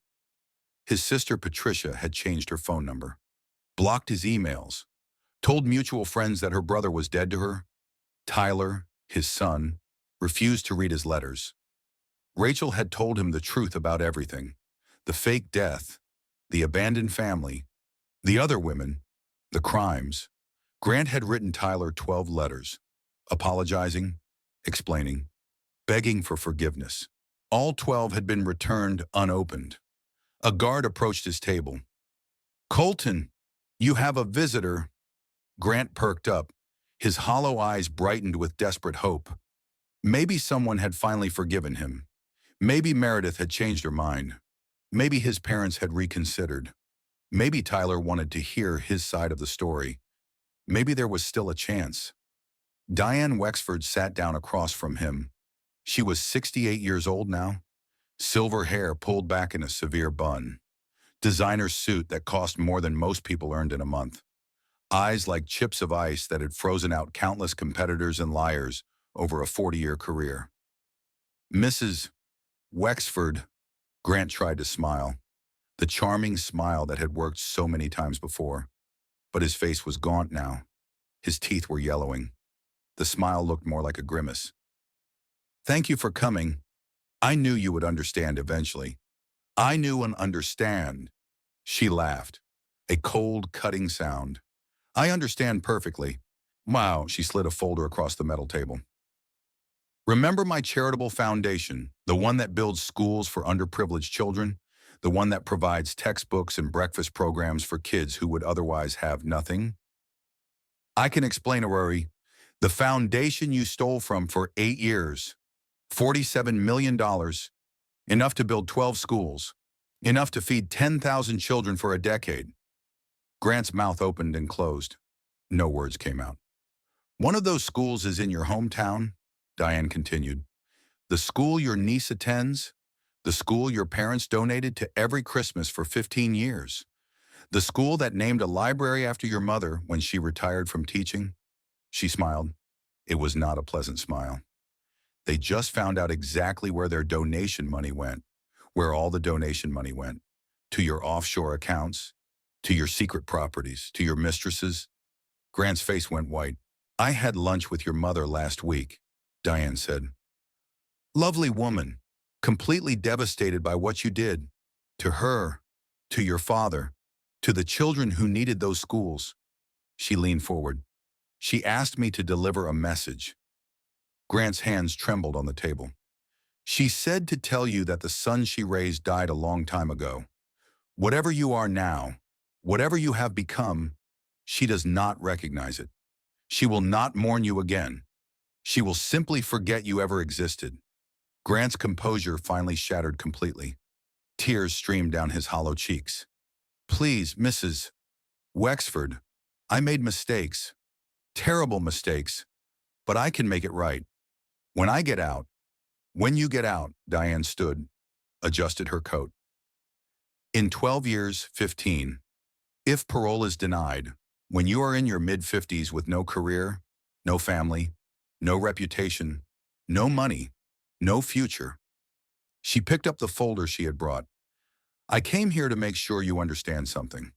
His sister Patricia had changed her phone number, blocked his emails, told mutual friends that her brother was dead to her. Tyler, his son, refused to read his letters. Rachel had told him the truth about everything: the fake death, the abandoned family, the other women, the crimes. Grant had written Tyler 12 letters, apologizing, explaining, begging for forgiveness. All 12 had been returned unopened. A guard approached his table. "Colton, you have a visitor." Grant perked up. His hollow eyes brightened with desperate hope. Maybe someone had finally forgiven him. Maybe Meredith had changed her mind. Maybe his parents had reconsidered. Maybe Tyler wanted to hear his side of the story. Maybe there was still a chance. Diane Wexford sat down across from him. She was 68 years old now. Silver hair pulled back in a severe bun. Designer suit that cost more than most people earned in a month. Eyes like chips of ice that had frozen out countless competitors and liars over a 40-year career. Mrs. Wexford, Grant tried to smile, the charming smile that had worked so many times before. But his face was gaunt now. His teeth were yellowing. The smile looked more like a grimace. Thank you for coming. I knew you would understand eventually. I knew and understand. She laughed. A cold, cutting sound. I understand perfectly. Wow, she slid a folder across the metal table. Remember my charitable foundation, the one that builds schools for underprivileged children, the one that provides textbooks and breakfast programs for kids who would otherwise have nothing? I can explain, Aurori. The foundation you stole from for 8 years, $47 million, enough to build 12 schools, enough to feed 10,000 children for a decade. Grant's mouth opened and closed. No words came out. One of those schools is in your hometown, Diane continued. The school your niece attends, the school your parents donated to every Christmas for 15 years, the school that named a library after your mother when she retired from teaching. She smiled. It was not a pleasant smile. They just found out exactly where their donation money went, where all the donation money went, to your offshore accounts, to your secret properties, to your mistresses. Grant's face went white. I had lunch with your mother last week, Diane said. Lovely woman, completely devastated by what you did. To her, to your father, to the children who needed those schools. She leaned forward. She asked me to deliver a message. Grant's hands trembled on the table. She said to tell you that the son she raised died a long time ago. Whatever you are now, whatever you have become, she does not recognize it. She will not mourn you again. She will simply forget you ever existed. Grant's composure finally shattered completely. Tears streamed down his hollow cheeks. Please, Mrs. Wexford, I made mistakes. Terrible mistakes. But I can make it right. When I get out, when you get out, Diane stood, adjusted her coat. In 12 years, 15, if parole is denied, when you are in your mid-50s with no career, no family, no reputation, no money, no future. She picked up the folder she had brought. I came here to make sure you understand something.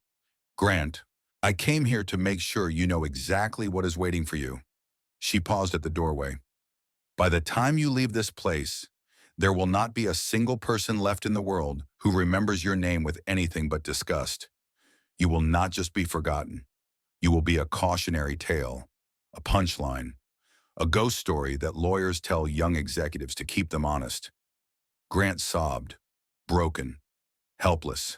Grant, I came here to make sure you know exactly what is waiting for you. She paused at the doorway. By the time you leave this place, there will not be a single person left in the world who remembers your name with anything but disgust. You will not just be forgotten. You will be a cautionary tale, a punchline, a ghost story that lawyers tell young executives to keep them honest. Grant sobbed, broken, helpless.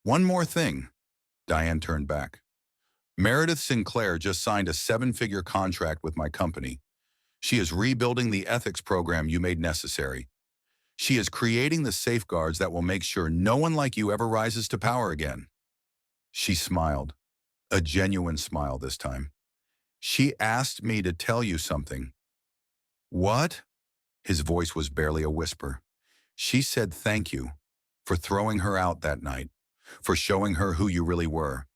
One more thing. Diane turned back. Meredith Sinclair just signed a 7-figure contract with my company. She is rebuilding the ethics program you made necessary. She is creating the safeguards that will make sure no one like you ever rises to power again. She smiled, a genuine smile this time. She asked me to tell you something. What? His voice was barely a whisper. She said thank you for throwing her out that night, for showing her who you really were,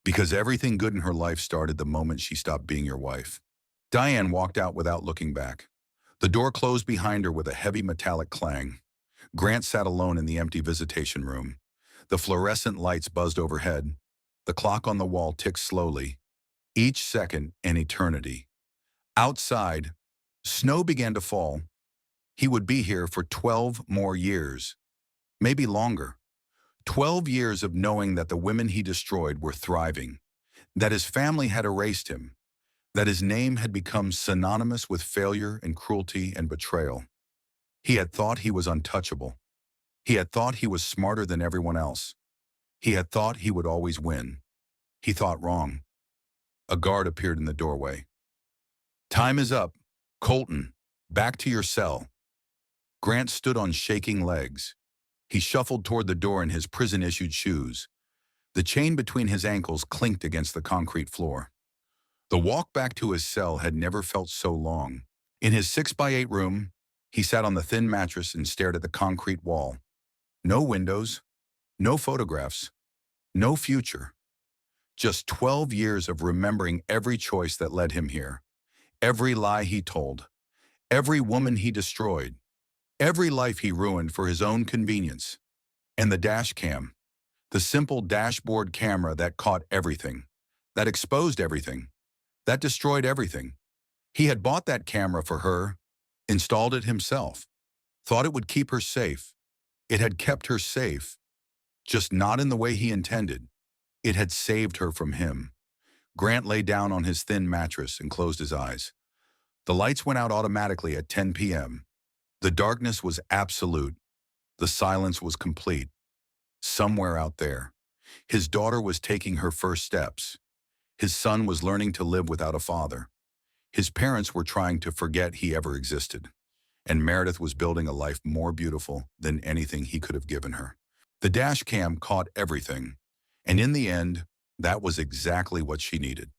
because everything good in her life started the moment she stopped being your wife. Diane walked out without looking back. The door closed behind her with a heavy metallic clang. Grant sat alone in the empty visitation room. The fluorescent lights buzzed overhead. The clock on the wall ticked slowly, each second an eternity. Outside, snow began to fall. He would be here for 12 more years, maybe longer. 12 years of knowing that the women he destroyed were thriving, that his family had erased him, that his name had become synonymous with failure and cruelty and betrayal. He had thought he was untouchable. He had thought he was smarter than everyone else. He had thought he would always win. He thought wrong. A guard appeared in the doorway. Time is up. Colton, back to your cell. Grant stood on shaking legs. He shuffled toward the door in his prison-issued shoes. The chain between his ankles clinked against the concrete floor. The walk back to his cell had never felt so long. In his 6x8 room, he sat on the thin mattress and stared at the concrete wall. No windows, no photographs, no future. Just 12 years of remembering every choice that led him here, every lie he told, every woman he destroyed, Every life he ruined for his own convenience. And the dash cam, the simple dashboard camera that caught everything, that exposed everything, that destroyed everything. He had bought that camera for her, installed it himself, thought it would keep her safe. It had kept her safe, just not in the way he intended. It had saved her from him. Grant lay down on his thin mattress and closed his eyes. The lights went out automatically at 10 p.m. The darkness was absolute. The silence was complete. Somewhere out there, his daughter was taking her first steps. His son was learning to live without a father. His parents were trying to forget he ever existed. And Meredith was building a life more beautiful than anything he could have given her. The dash cam caught everything. And in the end, that was exactly what she needed.